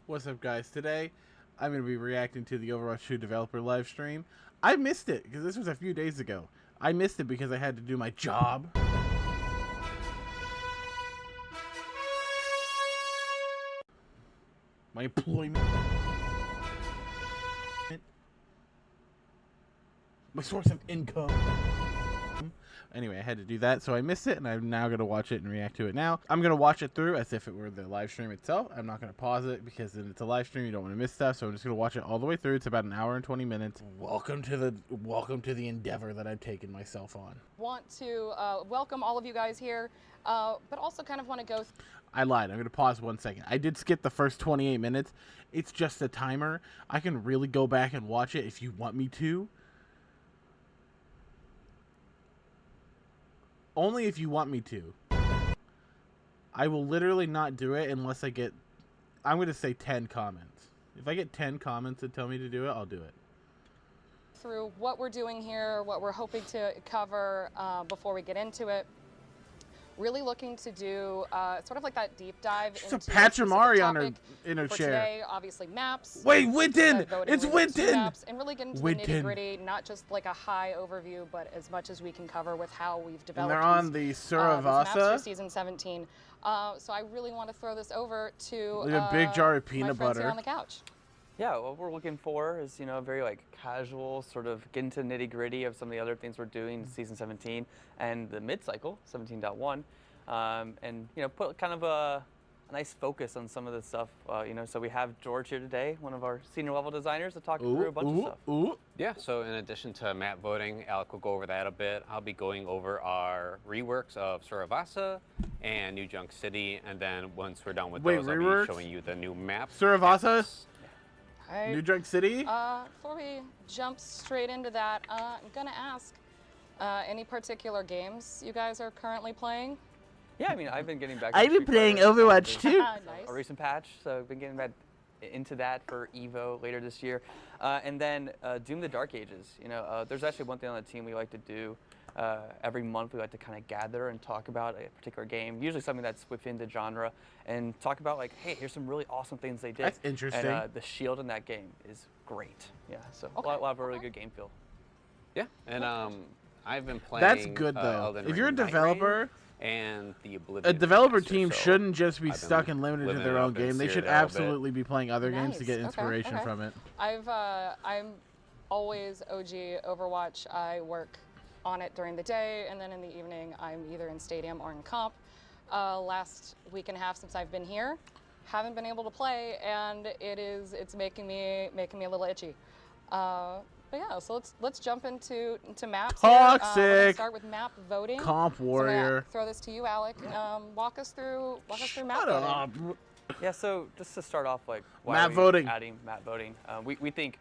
What's up, guys? Today, I'm going to be reacting to the Overwatch 2 developer live stream. I missed it because this was a few days ago. I missed it because I had to do my job. My employment. My source of income. Anyway, I had to do that, so I missed it, and I'm now going to watch it and react to it now. I'm going to watch it through as if it were the live stream itself. I'm not going to pause it because it's a live stream. You don't want to miss stuff, so I'm just going to watch it all the way through. It's about an hour and 20 minutes. Welcome to the endeavor that I've taken myself on. Want to welcome all of you guys here, but also kind of want to go. I lied. I'm going to pause 1 second. I did skip the first 28 minutes. It's just a timer. I can really go back and watch it if you want me to. Only if you want me to. I will literally not do it unless I get, I'm going to say 10 comments. If I get 10 comments that tell me to do it, I'll do it. Through what we're doing here, what we're hoping to cover before we get into it. Really looking to do sort of like that deep dive Just into a patch of Mari on her in her for chair. Today, obviously maps. Wait, Winton! It's Winton! And really get into the nitty gritty, not just like a high overview, but as much as we can cover with how we've developed. And they're on the Suravasa maps for season 17. So I really want to throw this over to like a big jar of my peanut friends butter here on the couch. Yeah, what we're looking for is, very like casual, sort of get into nitty gritty of some of the other things we're doing in season 17 and the mid-cycle, 17.1. And put kind of a nice focus on some of the stuff. So we have George here today, one of our senior level designers, to talk through a bunch of stuff. Yeah, so in addition to map voting, Alec will go over that a bit. I'll be going over our reworks of Suravasa and New Junk City, and then once we're done with those, I'll be showing you the new map. Suravasa? Right. New Junk City? Before we jump straight into that, I'm gonna ask, any particular games you guys are currently playing? Yeah, I've been getting back. I've been playing Overwatch too. Nice. A recent patch, so I've been getting back into that for Evo later this year. And then Doom: The Dark Ages. There's actually one thing on the team we like to do. Every month we like to kind of gather and talk about a particular game, usually something that's within the genre, and talk about like, hey, here's some really awesome things they did. That's interesting. And the shield in that game is great. Yeah, so a lot of really good game feel. Yeah, and I've been playing. That's good though. If you're a developer. And the Oblivion A developer Master, team so shouldn't just be stuck and limited to their own game. They should absolutely be playing other games to get inspiration from it. I'm always OG Overwatch. I work on it during the day, and then in the evening I'm either in stadium or in comp. Last week and a half since I've been here, haven't been able to play, and it's making me a little itchy. But yeah, so let's jump into maps. Toxic. We're gonna start with map voting. Comp warrior. So throw this to you, Alec. Walk us through map voting. Yeah, so just to start off, like why map are we voting. adding map voting? We think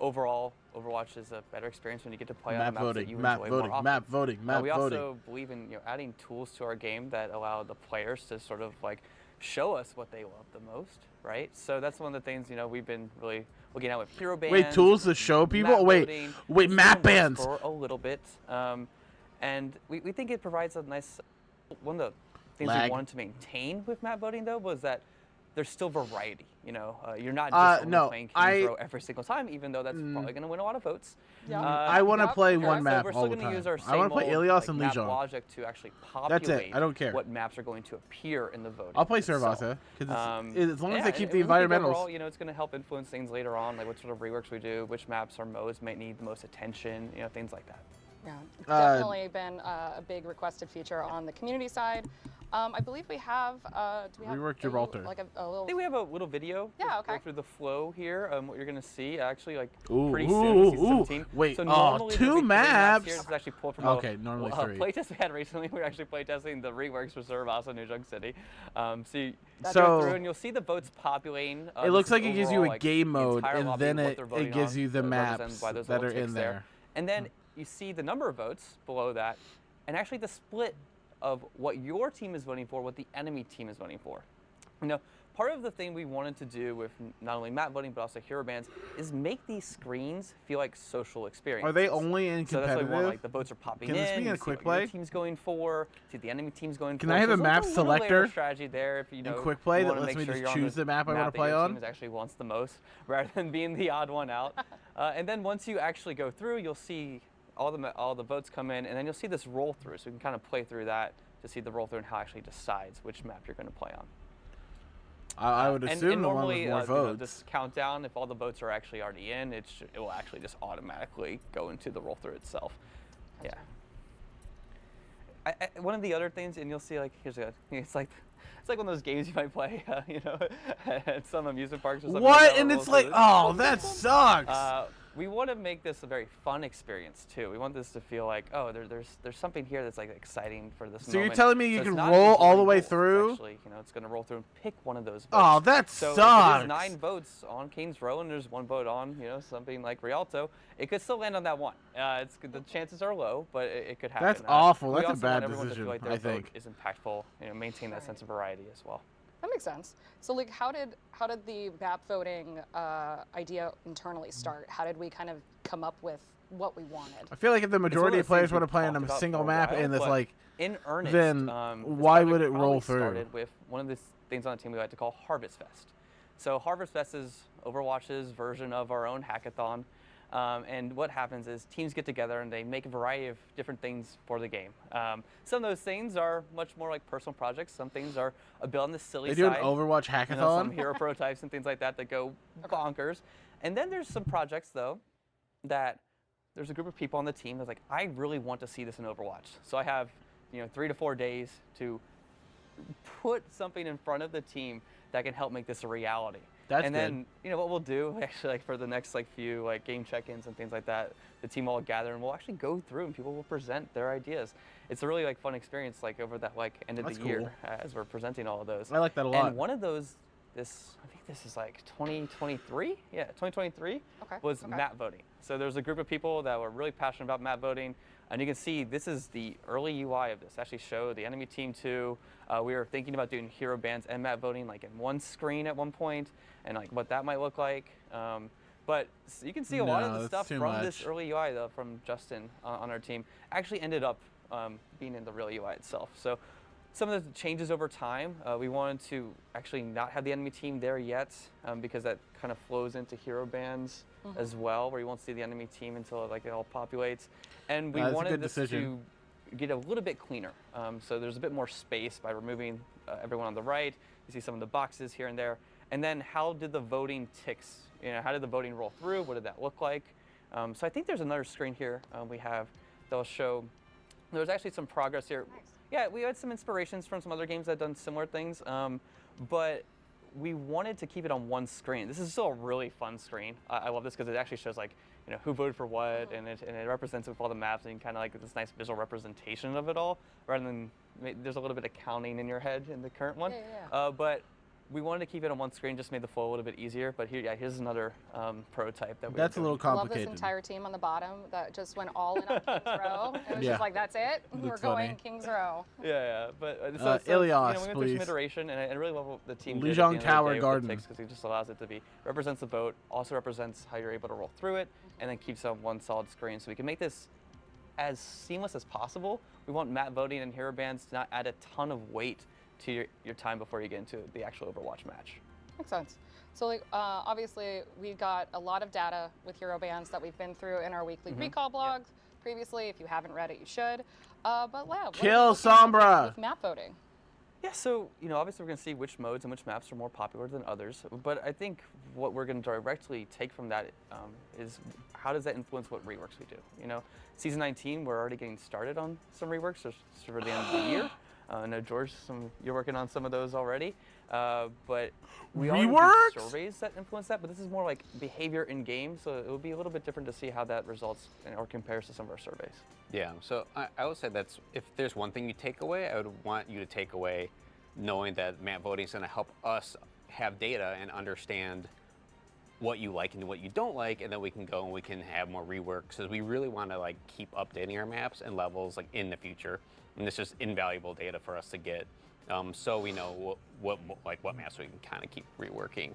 overall Overwatch is a better experience when you get to play map on maps voting, that you map enjoy voting, more often. map voting, map we voting. also believe in adding tools to our game that allow the players to sort of like show us what they love the most, right? So that's one of the things we've been really looking at with hero bands. Wait, tools to show people? Wait, map bands. For a little bit, and we think it provides a nice. One of the things we wanted to maintain with map voting though was that there's still variety. You're not just only playing King's Row every single time, even though that's probably going to win a lot of votes. Yeah. I want to play one map we're all still the going to use time. our same I want to play AATLAS and map Legion. logic to actually populate That's it. I don't care. what maps are going to appear in the voting. I'll play itself. Suravasa because as long as they keep the and we think environmentals. overall, it's going to help influence things later on, like what sort of reworks we do, which maps or modes might need the most attention, things like that. Yeah, definitely been a big requested feature on the community side. I believe we have. Do we have Rework Gibraltar. Like a little. I think we have a little video. Yeah, okay. Go through the flow here. What you're gonna see actually Ooh, pretty soon in season 17. Wait, so normally 2 maps. Here, this is actually pulled from normally 3. playtest we had recently. We were actually playtesting the reworks for Suravasa New Junk City. So So through and you'll see the votes populating. It looks like it gives you a game mode, the and then it gives you the maps that are in there. And then you see the number of votes below that, and actually the split of what your team is voting for, what the enemy team is voting for. Part part of the thing we wanted to do with not only map voting but also hero bands is make these screens feel like social experiences. Are they only in So that's competitive? why we want, like, the votes are popping Can in. this be in you a see quick what play? your team's going for. See the enemy team's going for. Can I have So a there's map a little layer of selector strategy there if you know. in quick play you that wanna lets make me sure just you're on choose the map I want to that play your on? team actually wants the most, rather than being the odd one out. And then once you actually go through, you'll see all the votes come in, and then you'll see this roll through. So you can kind of play through that to see the roll through and how it actually decides which map you're going to play on. I would assume and the one normally, with more votes. this countdown, if all the votes are actually already in, it will actually just automatically go into the roll through itself. Yeah. One of the other things, and you'll see, like, it's like one of those games you might play, at some amusement parks or something. What? Like and it's like, oh, that sucks. We want to make this a very fun experience too. We want this to feel like, oh, there's something here that's like exciting for this moment. So you're telling me you it's can not roll all the enjoying way rules. It's through? actually, it's going to roll through and pick one of those votes. Oh, that so sucks. if there's 9 votes on King's Row and there's 1 vote on, something like Rialto, it could still land on that one. The chances are low, but it could happen. That's awful. We That's a also bad want everyone decision, to feel like their I vote think. is impactful. Maintain that sense of variety as well. That makes sense. So, like, how did the map voting idea internally start? How did we kind of come up with what we wanted? I feel like if the majority of players want to play on a single map and it's like, in earnest, then why would it roll through? Started with one of the things on the team we like to call Harvest Fest. So Harvest Fest is Overwatch's version of our own hackathon. And what happens is teams get together and they make a variety of different things for the game. Some of those things are much more like personal projects. Some things are a bit on the silly side. They do an Overwatch hackathon? Some hero prototypes and things like that go bonkers. And then there's some projects, though, that there's a group of people on the team that's like, I really want to see this in Overwatch. So I have 3 to 4 days to put something in front of the team that can help make this a reality. That's and good. then, what we'll do, actually, for the next few game check-ins and things like that, the team will all gather and we'll actually go through and people will present their ideas. It's a really fun experience over that end of the year as we're presenting all of those. I like that a lot. And one of those, I think this is 2023? Yeah, 2023 was map voting. So there's a group of people that were really passionate about map voting. And you can see this is the early UI of this. Actually show the enemy team too. We were thinking about doing hero bands and map voting in one screen at one point, and what that might look like. But you can see a lot of the stuff from this early UI though, from Justin on our team, actually ended up being in the real UI itself. So some of the changes over time, we wanted to actually not have the enemy team there yet, because that kind of flows into hero bands as well, where you won't see the enemy team until it all populates. And we wanted this to get a little bit cleaner. So there's a bit more space by removing everyone on the right. You see some of the boxes here and there. And then how did the voting ticks, how did the voting roll through? What did that look like? So I think there's another screen here we have that'll show, there's actually some progress here. Nice. Yeah, we had some inspirations from some other games that have done similar things, but we wanted to keep it on one screen. This is still a really fun screen. I love this because it actually shows who voted for what, and it represents it with all the maps, and kind of this nice visual representation of it all, rather than there's a little bit of counting in your head in the current one. Yeah. But we wanted to keep it on one screen, just made the flow a little bit easier. But here's another prototype that we. That's a little complicated. I love this entire team on the bottom that just went all in on King's Row. It was just that's it. We're funny. going King's Row. Yeah. But Ilias, we went through please. some iteration, and I really love what the team Lijiang did Tower Garden. because it just allows it to represents the vote, also represents how you're able to roll through it, and then keeps it on one solid screen. So we can make this as seamless as possible. We want map voting and hero bands to not add a ton of weight to your time before you get into the actual Overwatch match. Makes sense. So obviously we got a lot of data with hero bands that we've been through in our weekly recall blogs previously. If you haven't read it, you should. But yeah, Kill Sombra with map voting. Yeah, so obviously we're going to see which modes and which maps are more popular than others. But I think what we're going to directly take from that is how does that influence what reworks we do? Season 19, we're already getting started on some reworks for the end of the year. I know, George, you're working on some of those already. But we already do surveys that influence that, but this is more like behavior in game, so it would be a little bit different to see how that results or compares to some of our surveys. Yeah, so I would say if there's one thing you take away, I would want you to take away knowing that map voting is going to help us have data and understand what you like and what you don't like, and then we can go and we can have more reworks, because we really want to keep updating our maps and levels in the future, and it's just invaluable data for us to get so we know what maps we can kind of keep reworking.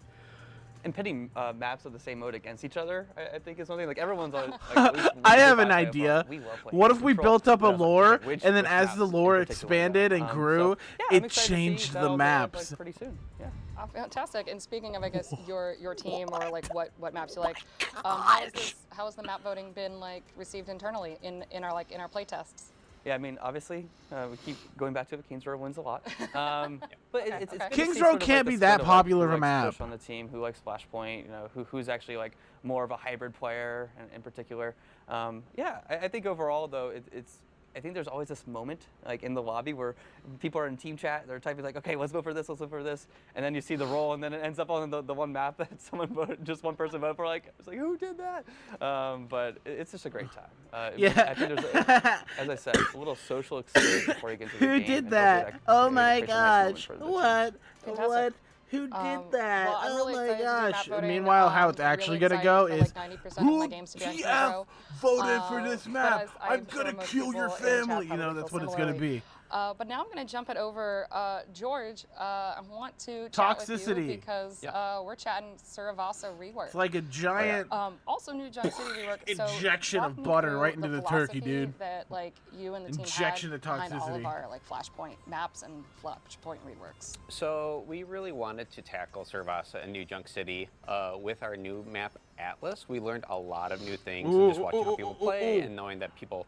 And pitting maps of the same mode against each other, I think is something like everyone's always. Like, I have an idea. What if we built up a lore, and then as the lore expanded and grew, it changed the maps? Pretty soon. Yeah. Oh, fantastic. And speaking of, I guess, your team or like what maps you like, how has the map voting been like received internally in our play tests? Yeah, I mean, obviously, we keep going back to the Kings Row wins a lot. But it's good to see Kings Row sort of, can't like, be the that split of, popular like, of a who likes map. Push on the team, who likes Flashpoint, you know, who's actually like more of a hybrid player in particular. Yeah, I think overall though, I think there's always this moment like in the lobby where people are in team chat, they're typing like, okay, let's vote for this, and then you see the roll, and then it ends up on the one map that someone voted, just one person voted for. Like, it's like, who did that? But it's just a great time. Yeah. I think there's, as I said, a little social experience before you get into the game. Who did and that? hopefully Oh maybe my creates a nice moment gosh! for the What? Fantastic. What? Who did that? Well, I'm Oh really my excited to do map gosh! voting. Meanwhile, how it's I'm actually really gonna go excited is for, like, 90% of my games to be on Kings Row. voted for this But map. as I'm sure gonna most kill your people in the chat family. You know, probably that's feel what it's gonna similarly. be. But now I'm going to jump it over. George, I want to chat Toxicity. with you because we're chatting Saravasa rework. It's like a giant Also new Junk City rework. injection so of walk me butter through right into the turkey, philosophy dude. That like you and the team Injection had of behind all toxicity. of our like Flashpoint maps and Flashpoint reworks. So we really wanted to tackle Saravasa and New Junk City with our new map AATLAS. We learned a lot of new things and just watching how people play and knowing that people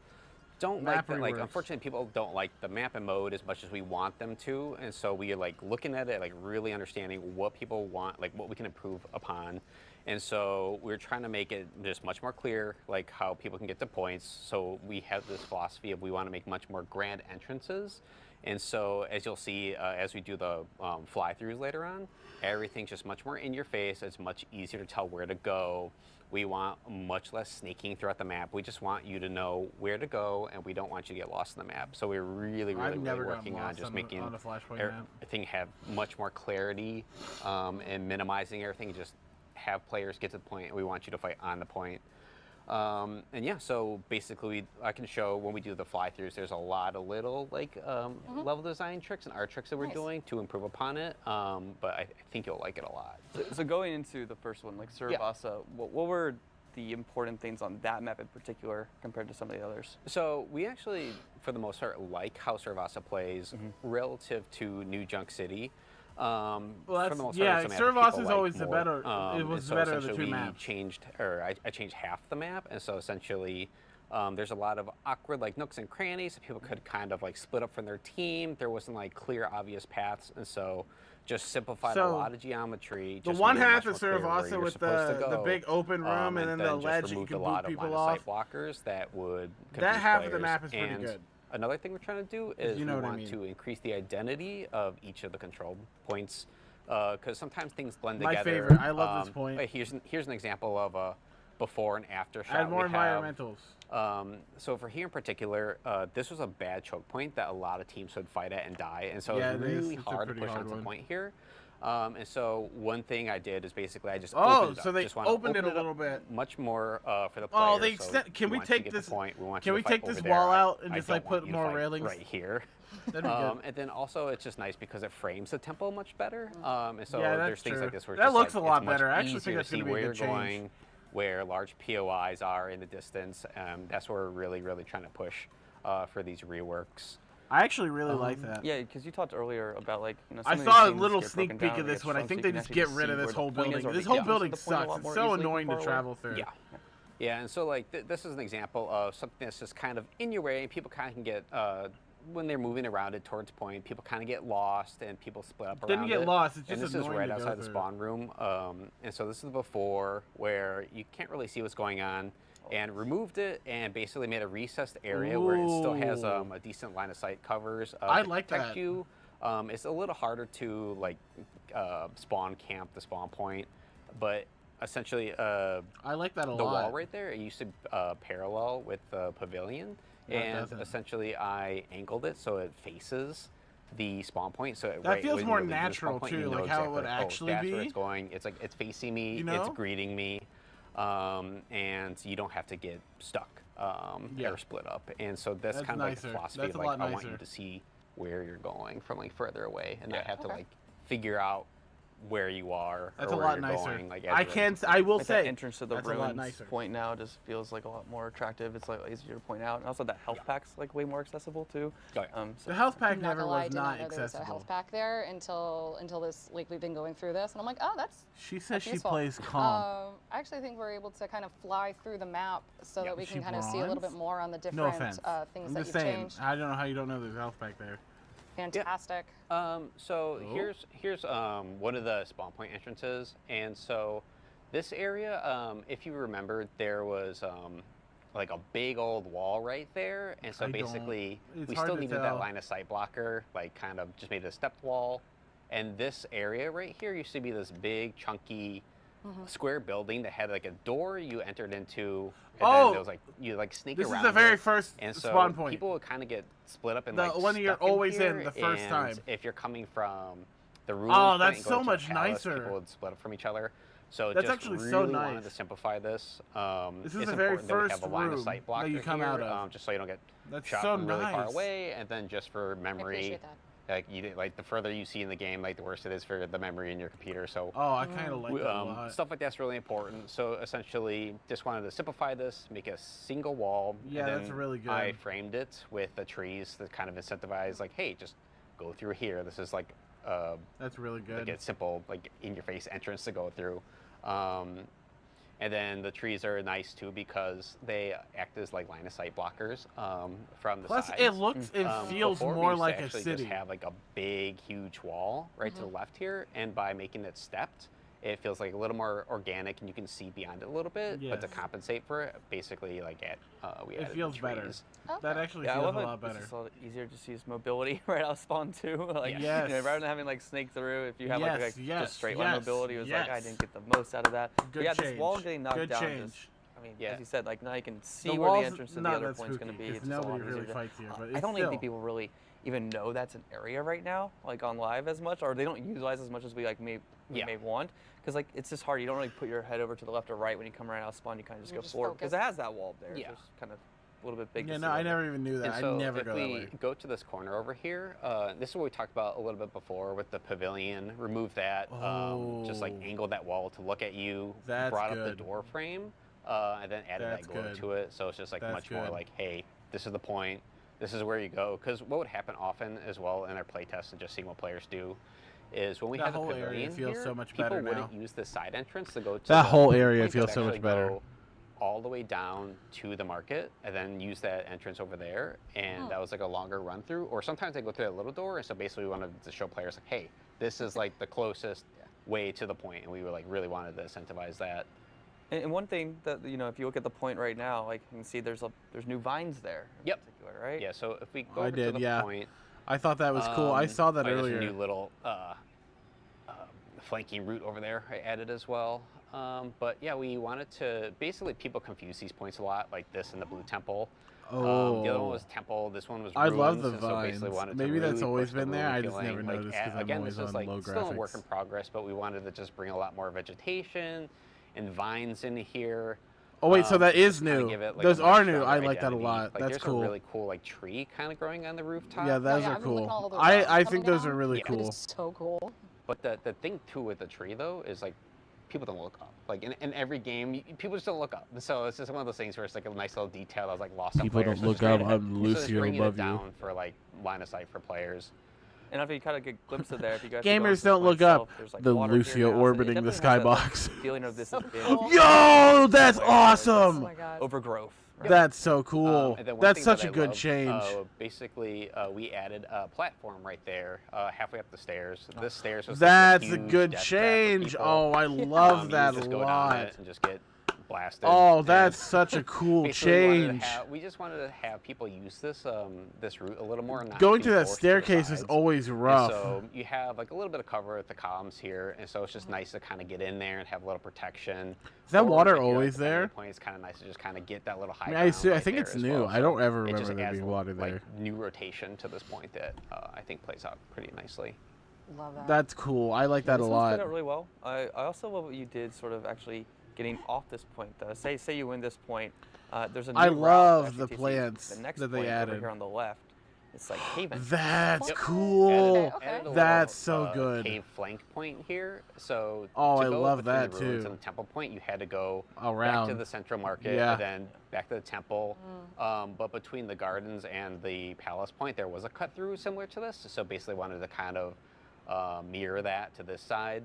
don't Map like reworks. unfortunately people don't like the map and mode as much as we want them to, and so we are like looking at it, like really understanding what people want, like what we can improve upon. And so we're trying to make it just much more clear, like how people can get to points. So we have this philosophy of we want to make much more grand entrances. And so as you'll see, as we do the fly-throughs later on, everything's just much more in your face. It's much easier to tell where to go. We want much less sneaking throughout the map. We just want you to know where to go, and we don't want you to get lost in the map. So we're really working on just making everything have much more clarity and minimizing everything. Just have players get to the point, and we want you to fight on the point. And yeah, so basically I can show when we do the fly-throughs, there's a lot of little like level design tricks and art tricks that we're doing to improve upon it, but I think you'll like it a lot. So going into the first one, like Saravasa, what were the important things on that map in particular compared to some of the others? So we actually, for the most part, like how Saravasa plays relative to New Junk City. Well, Saravasa is always the better. It was the better of the two maps. I changed half the map, and so essentially, there's a lot of awkward like nooks and crannies that people could kind of like split up from their team. There wasn't like clear, obvious paths, and so just simplified a lot of geometry. The one half of Saravasa with the big open room and then the ledge you can boot people off. Blockers that would that half of the map is pretty good. Another thing we're trying to do is we want to increase the identity of each of the control points, because sometimes things blend together. My favorite. I love this point. Here's an example of a before and after shot. Add more environmentals. So for here in particular, this was a bad choke point that a lot of teams would fight at and die, and so it's really hard to push on some point here. And so one thing I did is basically I just opened it up. So they just opened it a little bit. Much more for the player. Oh, they extend. Can we take this? Can we take this wall out and just like put more railings right here? That'd be good. And then also it's just nice because it frames the tempo much better. And so there's things like this where that looks like, a lot it's better. much I actually think that's easier going to to be see a where good you're change. going, where large POIs are in the distance. That's where we're really trying to push for these reworks. I actually really like that. Yeah, because you talked earlier about like I saw a little sneak peek of this one. I think they just get rid of this whole building. This whole building sucks. It's so annoying to travel through. Yeah, and so like this is an example of something that's just kind of in your way, and people kind of can get when they're moving around it towards point, people kind of get lost and people split up around it. Didn't get lost. It's just and this is right outside the spawn room, and so this is before where you can't really see what's going on. And removed it and basically made a recessed area where it still has a decent line of sight covers. I like protect that. You. It's a little harder to like spawn camp the spawn point, but essentially I like that a lot. The wall right there, it used to parallel with the pavilion, and essentially I angled it so it faces the spawn point, so that feels more natural too, like how it would actually that's be. Where it's going. It's like it's facing me, it's greeting me. And you don't have to get stuck or split up. And so that's kind of like the philosophy of like I want you to see where you're going from like further away, and not Yeah. have to like figure out where you are That's or a where lot you're nicer. going. Like, I will Like say, that entrance to the that's a lot ruins nicer. point now just feels like a lot more attractive. It's like easier to point out. And also that health pack's like way more accessible too. Oh, yeah. The health pack I'm not never gonna lie, I was did not know there was a accessible. health pack there until this, like, we've been going through this, and I'm like, oh, that's She says that's she useful. plays comp. I actually think we're able to kind of fly through the map so that we Is can she kind of see a little bit bronze? more on the No different offense. things I'm that just you've saying. changed. I don't know how you don't know there's a health pack there. Fantastic. So here's one of the spawn point entrances, and so this area, if you remember, there was like a big old wall right there, and so I don't. basically It's we hard still to needed tell. that line of sight blocker, like kind of just made it a stepped wall, and this area right here used to be this big chunky square building that had like a door you entered into, and then there was like you like sneak This around. is the very it. first And so spawn point. people would kind of get split up and The like one you're stuck always in here, the first and time. if you're coming from the ruins Oh, point that's and so going to the much palace, nicer. people would split up from each other. So That's just actually really so wanted nice. to simplify this. This It's is the very important that we first have a line of room sight blocker that you come here, out of. just so you don't get That's shot so from really far nice. away, and then just for I memory. appreciate that. Like the further you see in the game, like the worse it is for the memory in your computer. So Oh, I kind of like that a lot. stuff like that's really important. So essentially, just wanted to simplify this, make a single wall. Yeah, and that's then really good. I framed it with the trees that kind of incentivize, like, hey, just go through here. This is like That's really good. a simple, like in-your-face entrance to go through. And then the trees are nice too because they act as like line of sight blockers from the Plus, sides. it looks, it feels Before, we more used to like a actually city. Just have like a big, huge wall right to the left here, and by making it stepped, it feels like a little more organic, and you can see beyond it a little bit. But to Yes. compensate for it, basically, like we It added the feels better. trees. That actually Yeah, I feels love a it. lot better. It's just a lot easier to use mobility right out of spawn too. Like, Yes. you know, rather than having like snake through, if you have Yes, just straight line yes, mobility, it was like I yes. didn't get the most out of that. But Good yeah, this wall change. getting knocked Good down change. just, I mean, Yeah. as you said, like now you can see The where the walls- entrance to the not other that point's going to spooky, be. 'cause It's just a lot nobody really easier to- fights here, but I it's don't even still- think people really even know that's an area right now, like on live as much, or they don't utilize as much as we like may want. Because like it's just hard. You don't really put your head over to the left or right when you come around out of spawn. You kind of just You go just forward because focus. it has that wall there. Yeah. So it's kind of a little bit big. Yeah, to no, see I over. never even knew that. And I so never if go that we way. go to this corner over here, this is what we talked about a little bit before with the pavilion. Remove that, just like Oh. angle that wall to look at you. That's brought up good. the door frame, and then added That's that glow good. to it. So it's just like That's much more good. like, hey, this is the point. This is where you go. Because what would happen often as well in our playtests and just seeing what players do is when we That have the whole area pavilion feels here, so much people better wouldn't now. use the side entrance to go to That the whole area point, feels they'd so much actually better. go all the way down to the market and then use that entrance over there, and that was like a longer run through. Or sometimes they go through that little door, and so basically we wanted to show players like, hey, this is like the closest way to the point, and we were like really wanted to incentivize that. And one thing that if you look at the point right now, like you can see there's new vines there. In Yep. particular, right? Yeah, so if we go I over did, to the yeah. point, I thought that was cool. I saw that there's earlier. a new little flanking route over there I added as well. But yeah, we wanted to basically people confuse these points a lot, like this and the blue temple. The other one was temple. This one was I ruins. love the and so basically vines. wanted to Maybe that's really always push the been there. ruin I just feeling. never Like, noticed 'cause I'm again, always this is on like low still a work graphics. in progress, but we wanted to just bring a lot more vegetation and vines in here. Oh wait, so that to is just kinda new. give it, like, Those a much are new. stronger I like that a identity. lot. Like, That's there's cool. a really cool like tree kind of growing on the rooftop. Yeah, those yeah, are I've been looking cool. all of those I coming think those down. are really Yeah. It cool. is so cool. But the thing too with the tree though is like people don't look up. Like in every game, people just don't look up. So it's just one of those things where it's like a nice little detail that's like lost on People players. don't So look just trying up. to- I'm so just Lucio bringing above it you. down for like line of sight for players. And if you kind of get a glimpse of there, if you guys Gamers don't look up. The Lucio orbiting the skybox. Feeling of this So is big cool. Yo, that's Oh awesome. my god. overgrowth. Right? That's so cool. And then one That's thing such that a I good love, change. Basically, we added a platform right there, halfway up the stairs. This stairs was That's like a huge good death trap for change. people. Oh, I love You that a just go down lot. it and just get blasted. Oh, And that's such a cool basically change. we just wanted to have people use this this route a little more. Not Going too to that forced to the staircase is sides. always And rough. so you have like a little bit of cover at the columns here, and so it's just nice to kind of get in there and have a little protection. Is that Or water if you're at always the center there? Point, it's kind of nice to just kind of get that little high. I ground see- I right think there it's as new. well. I don't ever it remember just there adds being water there. like new rotation to this point that I think plays out pretty nicely. Love that. That's cool. I like that a This one's lot. played out really well. I also love what you did, sort of actually getting off this point. Though, say you win this point, there's a new I route love that the actually takes you plants to the next that they point added. over here on the left, It's like haven. That's Yep. cool. Added a That's little, so good. Cave flank point here. So Oh, to I go love between that the ruins too. and the temple point, you had to go Around. back to the central market Yeah. and then back to the temple. But between the gardens and the palace point, there was a cut through similar to this. So basically wanted to kind of mirror that to this side.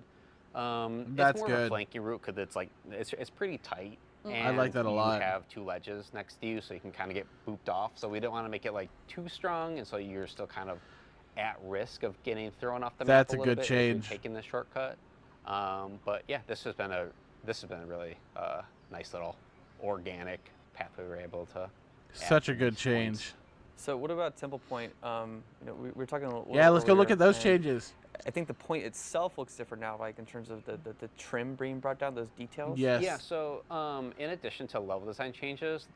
That's it's more good. of a flanking route because it's like it's pretty tight. And I like that a lot. You have 2 ledges next to you, so you can kind of get booped off. So we don't want to make it like too strong, and so you're still kind of at risk of getting thrown off the map That's a little good bit if change. you're taking the shortcut. But yeah, this has been a really nice little organic pathway we were able to. Such a add to good these change. points. So what about Temple Point? We were talking a little Yeah, let's go look earlier, at those and changes. I think the point itself looks different now, like in terms of the trim being brought down, those details. Yes. Yeah, so in addition to level design changes,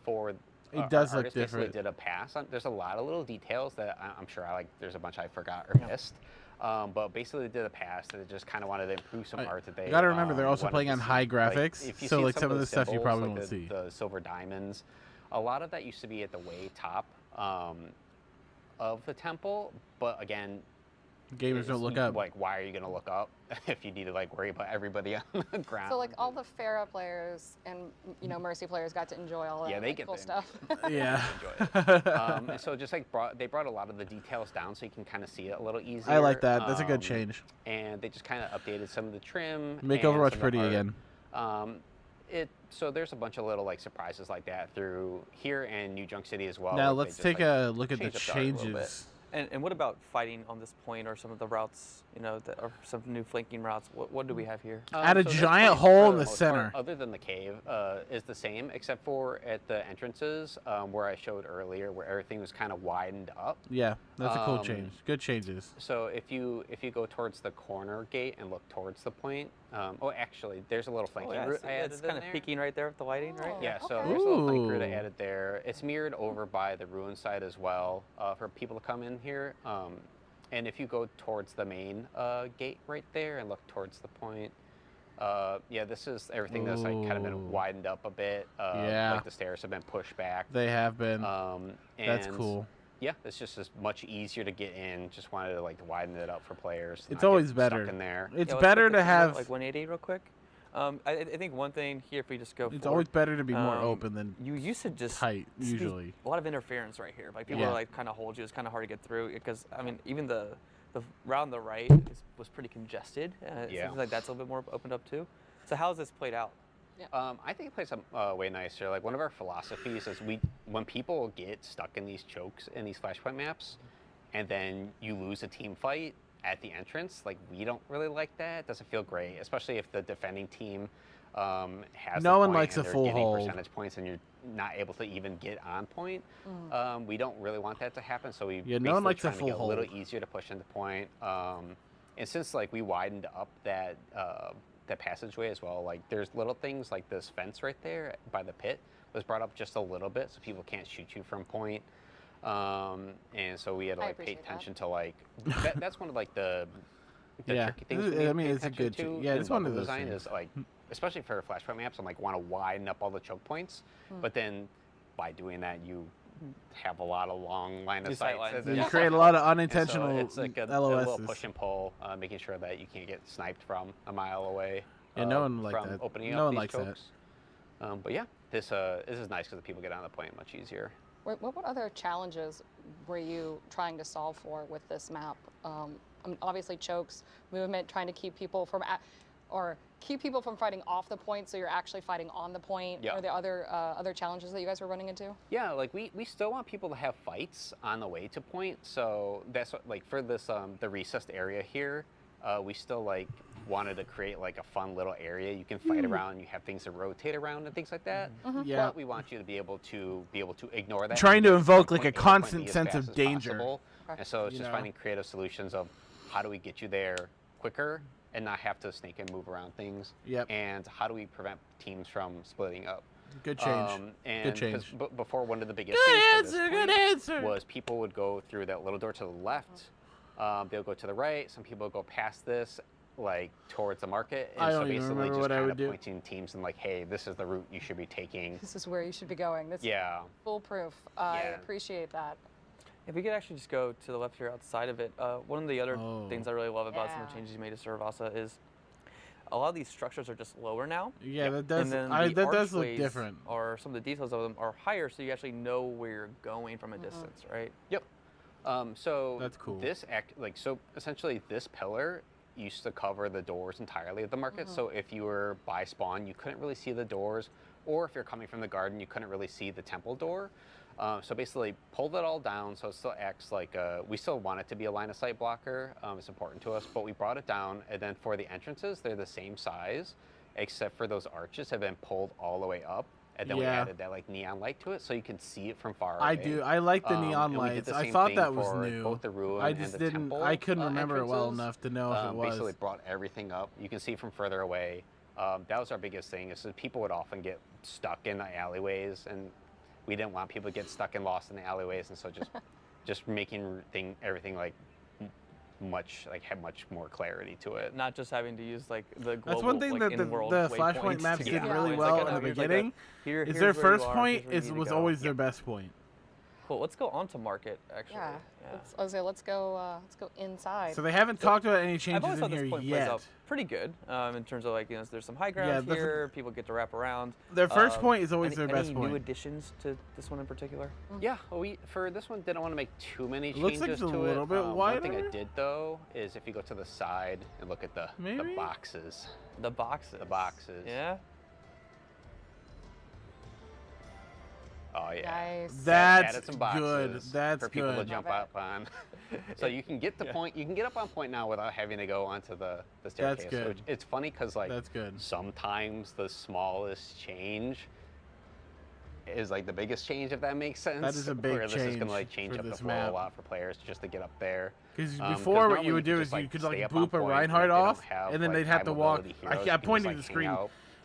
for It does our look artist basically different. did a pass on. There's a lot of little details that I'm sure there's a bunch I forgot or missed. But basically they did a pass that they just kind of wanted to improve some art that they. You gotta remember they're also wanted playing to on see. high Like, graphics, if you so see like some of the those stuff you symbols, probably like won't see. the silver diamonds, a lot of that used to be at the way top of the temple, but again. Gamers don't look up. Like, why are you gonna look up if you need to like worry about everybody on the ground? So like all the Farah players and Mercy players got to enjoy all that they get cool to stuff. Yeah. enjoy it. And so just like they brought a lot of the details down so you can kind of see it a little easier. I like that. That's a good change. And they just kind of updated some of the trim. Make and Overwatch some of the pretty art. again. So there's a bunch of little like surprises like that through here and New Junk City as well. Now like, let's they just, take a look at the changed up the art a little bit. changes. And what about fighting on this point or some of the routes, or some new flanking routes? What do we have here? Add a So this giant point, hole for in the most center. part, other than the cave, is the same except for at the entrances where I showed earlier, where everything was kind of widened up. Yeah, that's a cool change. Good changes. So if you go towards the corner gate and look towards the point, actually, there's a little flanking route I added it's in kind of there. peeking right there with the lighting, right? Yeah, so Okay. there's a little flank route I Ooh. added there. It's mirrored over by the ruin side as well for people to come in here. And if you go towards the main gate right there and look towards the point, this is everything that's like kind of Ooh. been widened up a bit. Yeah. Like the stairs have been pushed back. They have been. That's And cool. Yeah, it's just much easier to get in. Just wanted to like widen it up for players. to It's not always get better. Stuck in there. It's let's better look to at the have. like 180 real quick. I think one thing here, if we just go It's forward, always better to be more um, open than you used to just tight. see Usually. a lot of interference right here. Like people Yeah. are like kind of hold you. It's kind of hard to get through because I mean even the route on the right was pretty congested. It Yeah. seems like that's a little bit more opened up too. So how has this played out? I think it plays way nicer. Like one of our philosophies is when people get stuck in these chokes in these flashpoint maps, and then you lose a team fight at the entrance, like we don't really like that. It doesn't feel great, especially if the defending team has. No the one point likes and a they're full getting hold. percentage points, and you're not able to even get on point. We don't really want that to happen, so we Yeah, no one basically likes a trying to full get a little hold. easier to push into point. And since like we widened up that passageway as well, like there's little things like this fence right there by the pit was brought up just a little bit so people can't shoot you from point. And so we had to I like pay appreciate that. attention to like that's one of like the Yeah. tricky things. This is- we need I mean, to pay it's a attention good to yeah, in it's one of level those design things. is like, especially for flashpoint maps, I'm like want to widen up all the choke points, but then by doing that you have a lot of long line of Your sight. sight lines, You yeah. create a lot of And so unintentional it's like a little LOSs. push and pull, making sure that you can't get sniped from a mile away. Yeah, no one like from that. opening No up one these likes that. chokes. But yeah, this is nice because the people get on the point much easier. What other challenges were you trying to solve for with this map? I mean, obviously chokes, movement, trying to keep people from fighting off the point, so you're actually fighting on the point. Yeah. Are there other challenges that you guys were running into? Yeah, like we still want people to have fights on the way to point. So that's what, like for this the recessed area here, we still like wanted to create like a fun little area you can fight around. You have things to rotate around and things like that. Yeah. But we want you to be able to ignore that. Trying and to get invoke, from like, a point A to point constant B as sense fast of as danger. possible. And so it's You just know? finding creative solutions of how do we get you there quicker and not have to snake and move around things. Yep. And how do we prevent teams from splitting up? Good change. And Good change. before, one of the biggest Good things for answer. this Good point answer. was people would go through that little door to the left. They'll go to the right. Some people go past this, like towards the market. And I so don't even basically remember just what I kind would of do. pointing teams and like, hey, this is the route you should be taking. This is where you should be going. That's Yeah. foolproof. I Yeah. appreciate that. If we could actually just go to the left here outside of it, one of the other things I really love about some of the changes you made to Saravasa is a lot of these structures are just lower now. Yeah, that does. And then That does look different. Or some of the details of them are higher, so you actually know where you're going from a distance, right? Yep. So that's cool. So essentially, this pillar used to cover the doors entirely of the market. So if you were by spawn, you couldn't really see the doors, or if you're coming from the garden, you couldn't really see the temple door. So basically, pulled it all down, so it still acts like we still want it to be a line of sight blocker. It's important to us, but we brought it down, and then for the entrances, they're the same size, except for those arches have been pulled all the way up. And then we added that like neon light to it, so you can see it from far away. I like the neon lights. I thought that was new. Both the ruin I just and the didn't. temple, I couldn't remember it well entrances. enough to know if it was. Basically, brought everything up. You can see from further away. That was our biggest thing. Is that people would often get stuck in the alleyways, and we didn't want people to get stuck and lost in the alleyways, and so just making everything like had much more clarity to it. Not just having to use like the global, that's one thing like, that the Flashpoint maps did really well in the beginning. Is their first point was always their best point. Cool. Let's go on to market, actually. Yeah. Let's go inside. So they haven't talked about any changes I've always thought in here this point yet. plays out pretty good in terms of like there's some high ground here. People get to wrap around. Their first point is always their best point. Any new additions to this one in particular? Yeah. We for this one didn't want to make too many changes looks like it's a little bit wider. One thing I did though is if you go to the side and look at the boxes. The boxes. The boxes. Yeah. Oh yeah, nice. That's added some boxes good. That's for people good. to jump up on. So you can get the point. You can get up on point now without having to go onto the staircase. That's good. Which, it's funny because like that's good. Sometimes the smallest change is like the biggest change, if that makes sense. That is a big Where this change is gonna like change up the flow a lot for players just to get up there. Because before what you would do is you could like boop a Reinhardt off, and then they'd have to walk. I'm pointing to the screen.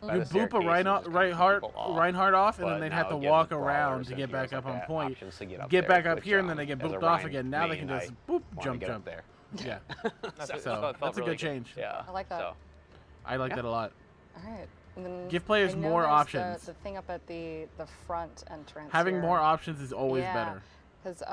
You boop a Reinhardt off, and then they'd have to walk around to get back up on point. Get back up here, and then they get booped off again. Now they can just boop, jump there. Yeah. So that's a good change. Yeah. I like that. I like that a lot. All right. And then give players more options. The thing up at the front entrance. Having more options is always better. Because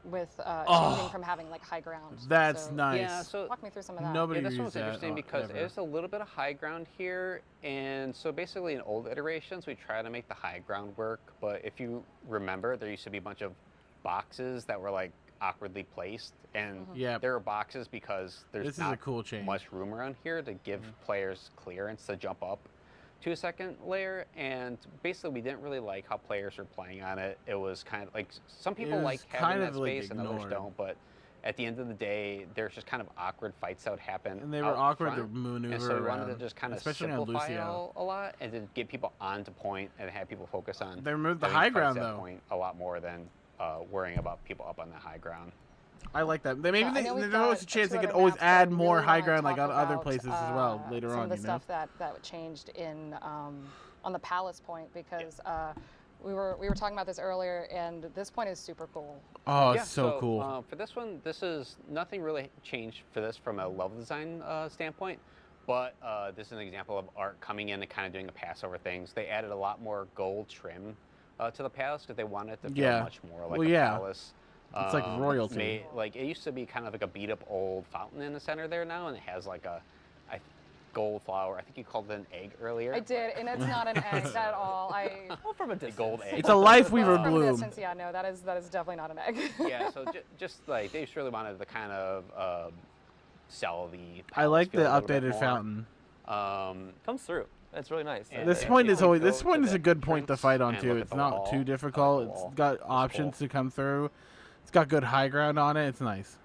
with changing from having like high ground. That's nice. Yeah, so walk me through some of that. This one's interesting because there's a little bit of high ground here, and so basically in old iterations we try to make the high ground work, but if you remember, there used to be a bunch of boxes that were like awkwardly placed, and there are boxes because there's not much room around here to give players clearance to jump up to a second layer, and basically we didn't really like how players were playing on it. It was kind of like some people like having that space and others don't, but at the end of the day there's just kind of awkward fights that would happen, and they were awkward to maneuver and so we wanted around, to just kind of simplify it a lot and to get people onto point and have people focus on they removed the high ground though point a lot more than worrying about people up on the high ground. I like that. Maybe there's always a chance they could always add more high ground like on other places as well later on. Some of the stuff that changed in on the palace point, because we were talking about this earlier, and this point is super cool. Oh, it's so cool. For this one, this is nothing really changed for this from a level design standpoint, but this is an example of art coming in and kind of doing a pass over things. They added a lot more gold trim to the palace because they wanted it to feel much more like a palace. It's like royalty. Like it used to be kind of like a beat up old fountain in the center there now, and it has like a gold flower. I think you called it an egg earlier. I did, and it's not an egg at all. Well, from a distance. Gold egg. It's a life weaver from bloom. A distance, yeah, no, that is definitely not an egg. Yeah, so just like they just really wanted to kind of sell the. I like the updated fountain. Comes through. That's really nice. This point is always. This point is a good point to fight on too. It's not too difficult. It's got options to come through. It's got good high ground on it. It's nice.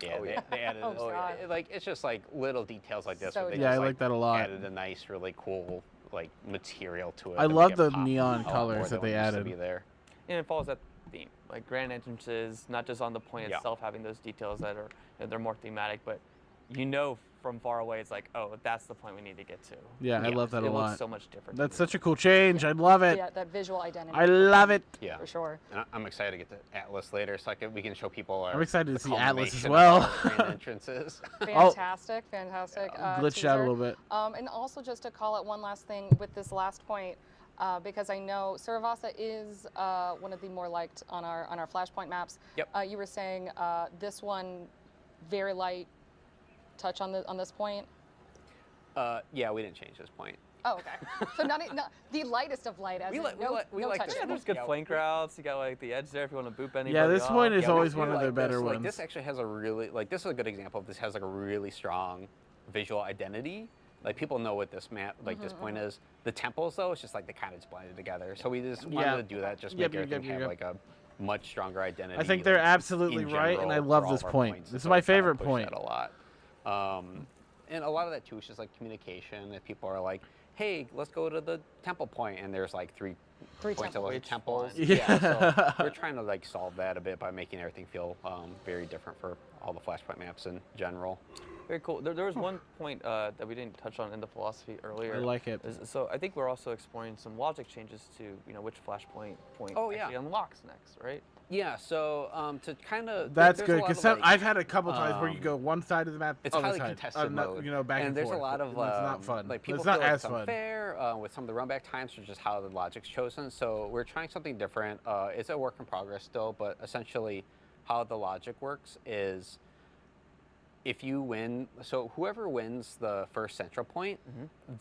Yeah, they added like it's just like little details like this. So they I just, like that a lot. Added a nice, really cool like material to it. I love the neon colors that they added. There. And it follows that theme, like grand entrances, not just on the point itself having those details that are they're more thematic, but from far away it's like, oh, that's the point we need to get to. Yeah, I love that a lot. It looks so much different. That's such a cool change. I love it. Yeah, that visual identity. I love it. Yeah, for sure. And I'm excited to get to AATLAS later, so we can show people. I'm excited to see AATLAS as well. Entrances. Fantastic. Glitched out a little bit. And also just to call out one last thing with this last point. because I know Saravasa is one of the more liked on our Flashpoint maps. Yep. You were saying this one very light touch on this point. Yeah, we didn't change this point. Oh, okay. So not the lightest of light, as We in like- no, we no like touch. this Yeah, there's good flank routes. You got like the edge there if you want to boop anybody. Yeah, this off. point is Yeah, we always do one of the like better this. ones. Like, this actually has a really, this is a good example of this has like a really strong visual identity. Like people know what this map, like this point is. The temples though, it's just like they kind of just blended together. So we just wanted to do that, just make everything have like a much stronger identity. I think they're like, absolutely in right, and I general love for all this of our point. points. This is So my we kinda favorite push point. that a lot. And a lot of that too is just like communication. If people are like, hey, let's go to the temple point, and there's like three points that was temples. Yeah. So we're trying to like solve that a bit by making everything feel very different for all the Flashpoint maps in general. Very cool. There was one point that we didn't touch on in the philosophy earlier. I like it. So I think we're also exploring some logic changes to which Flashpoint point actually unlocks next, right? Yeah. So to kind of That's good, because I've had a couple times where you go one side of the map, it's other highly side, contested mode. you know, back and there's forth. a lot of It's not fun. like people it's not feel like as it's fun. unfair with some of the run back times or just how the logic's chosen. So we're trying something different. It's a work in progress still, but essentially how the logic works is if you win, so whoever wins the first central point,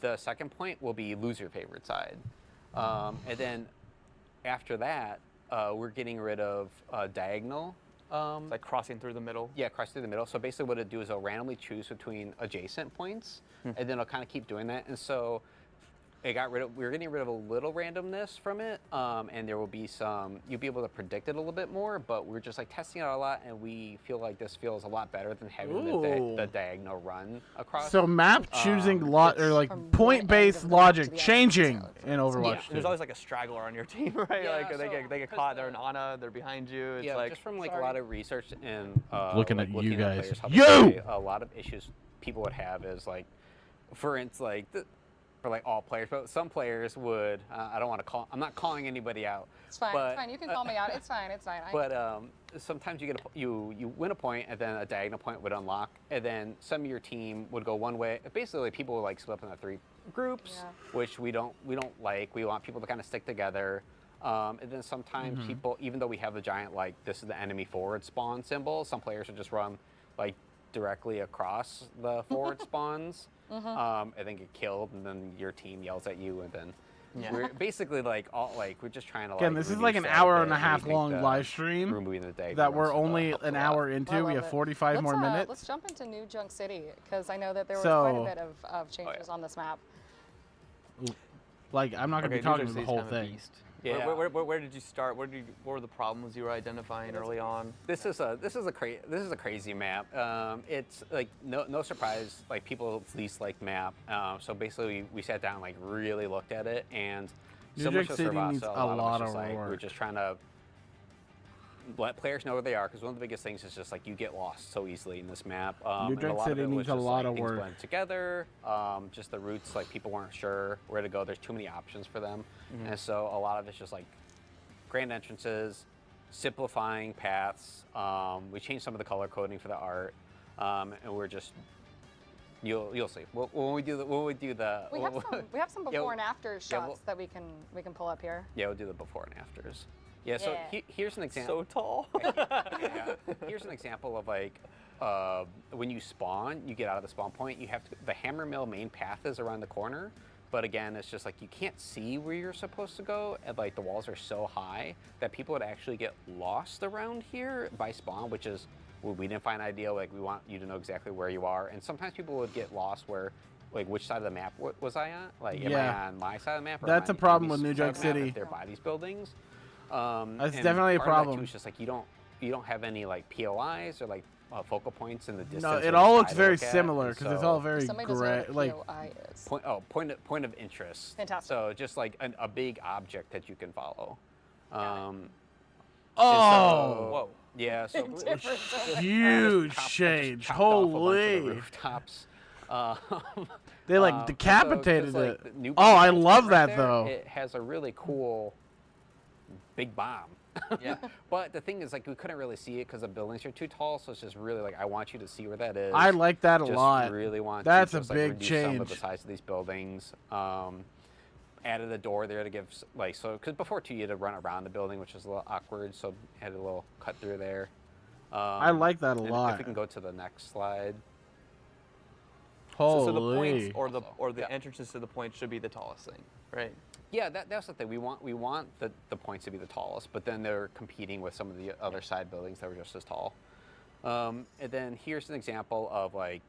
the second point will be lose your favorite side. And then after that, we're getting rid of diagonal. It's like crossing through the middle. Yeah, cross through the middle. So basically what it'll do is it'll randomly choose between adjacent points, and then it'll kind of keep doing that. And so we're getting rid of a little randomness from it, and there will be some, you'll be able to predict it a little bit more, but we're just like testing it out a lot, and we feel like this feels a lot better than having the diagonal run across. So map choosing or like point-based logic changing in Overwatch. Yeah. There's always like a straggler on your team, right? Yeah, like they so- get caught, they're in Ana, they're behind you. It's like just from like a lot of research and Looking like, at you guys. players, how You! they play, a lot of issues people would have is like, for instance, like for like all players, but some players would. I don't want to call. I'm not calling anybody out. It's fine. But, it's fine. You can call me out. It's fine. It's fine. But sometimes you get you win a point, and then a diagonal point would unlock, and then some of your team would go one way. Basically, people would like split up into 3 groups, which we don't like. We want people to kind of stick together. And then sometimes people, even though we have the giant like this is the enemy forward spawn symbol, some players would just run like directly across the forward spawns, and then get killed, and then your team yells at you, and then we're basically like we're just trying to Again, this is like an hour and a half long live stream that we're only an hour into. We have 45 more minutes. Let's jump into New Junk City, because I know that there was quite a bit of changes on this map. Like, I'm not going to be talking the whole thing. Beast. Yeah. Where did you start? What were the problems you were identifying early on? This is a crazy map. It's like no surprise, like people's least liked map. So basically we sat down, like really looked at it, and New Junk City needs a lot of work. work. We're just trying to let players know where they are, because one of the biggest things is just like you get lost so easily in this map. New Junk City needs a lot of work. Blend together, just the routes, like people weren't sure where to go. There's too many options for them, and so a lot of it's just like grand entrances, simplifying paths. We changed some of the color coding for the art, and we're just you'll see when we do the We have some before and after shots that we can pull up here. Yeah, we'll do the before and afters. Yeah, so here's an example. So tall. Yeah. Here's an example of like when you spawn, you get out of the spawn point, you have to, the hammer mill main path is around the corner, but again, it's just like you can't see where you're supposed to go, and like the walls are so high that people would actually get lost around here by spawn, which is we didn't find ideal. Like we want you to know exactly where you are, and sometimes people would get lost where. Like which side of the map was I on? Like am I on my side of the map? Or That's a problem with New Junk City. If they're by these buildings. That's definitely a problem. It's just like you don't have any like POIs or like focal points in the distance. No, it all looks very similar because it's all very gray. Like point of interest. Fantastic. So just like a big object that you can follow. Whoa! Yeah. So huge change. Holy! Rooftops. They like decapitated so it. like, Oh, I love right that there, though. It has a really cool big bomb. Yeah. But the thing is, like, we couldn't really see it because the buildings are too tall. So it's just really like, I want you to see where that is. I like that a lot. Really want. That's to just, a big like, reduce some of the change. size of these buildings. added a door there to give because before too you had to run around the building, which was a little awkward. So had a little cut through there. I like that a lot. If we can go to the next slide. Holy. So the points or the entrances to the points should be the tallest thing, right? Yeah, that's the thing. We want the points to be the tallest, but then they're competing with some of the other side buildings that were just as tall. And then here's an example of like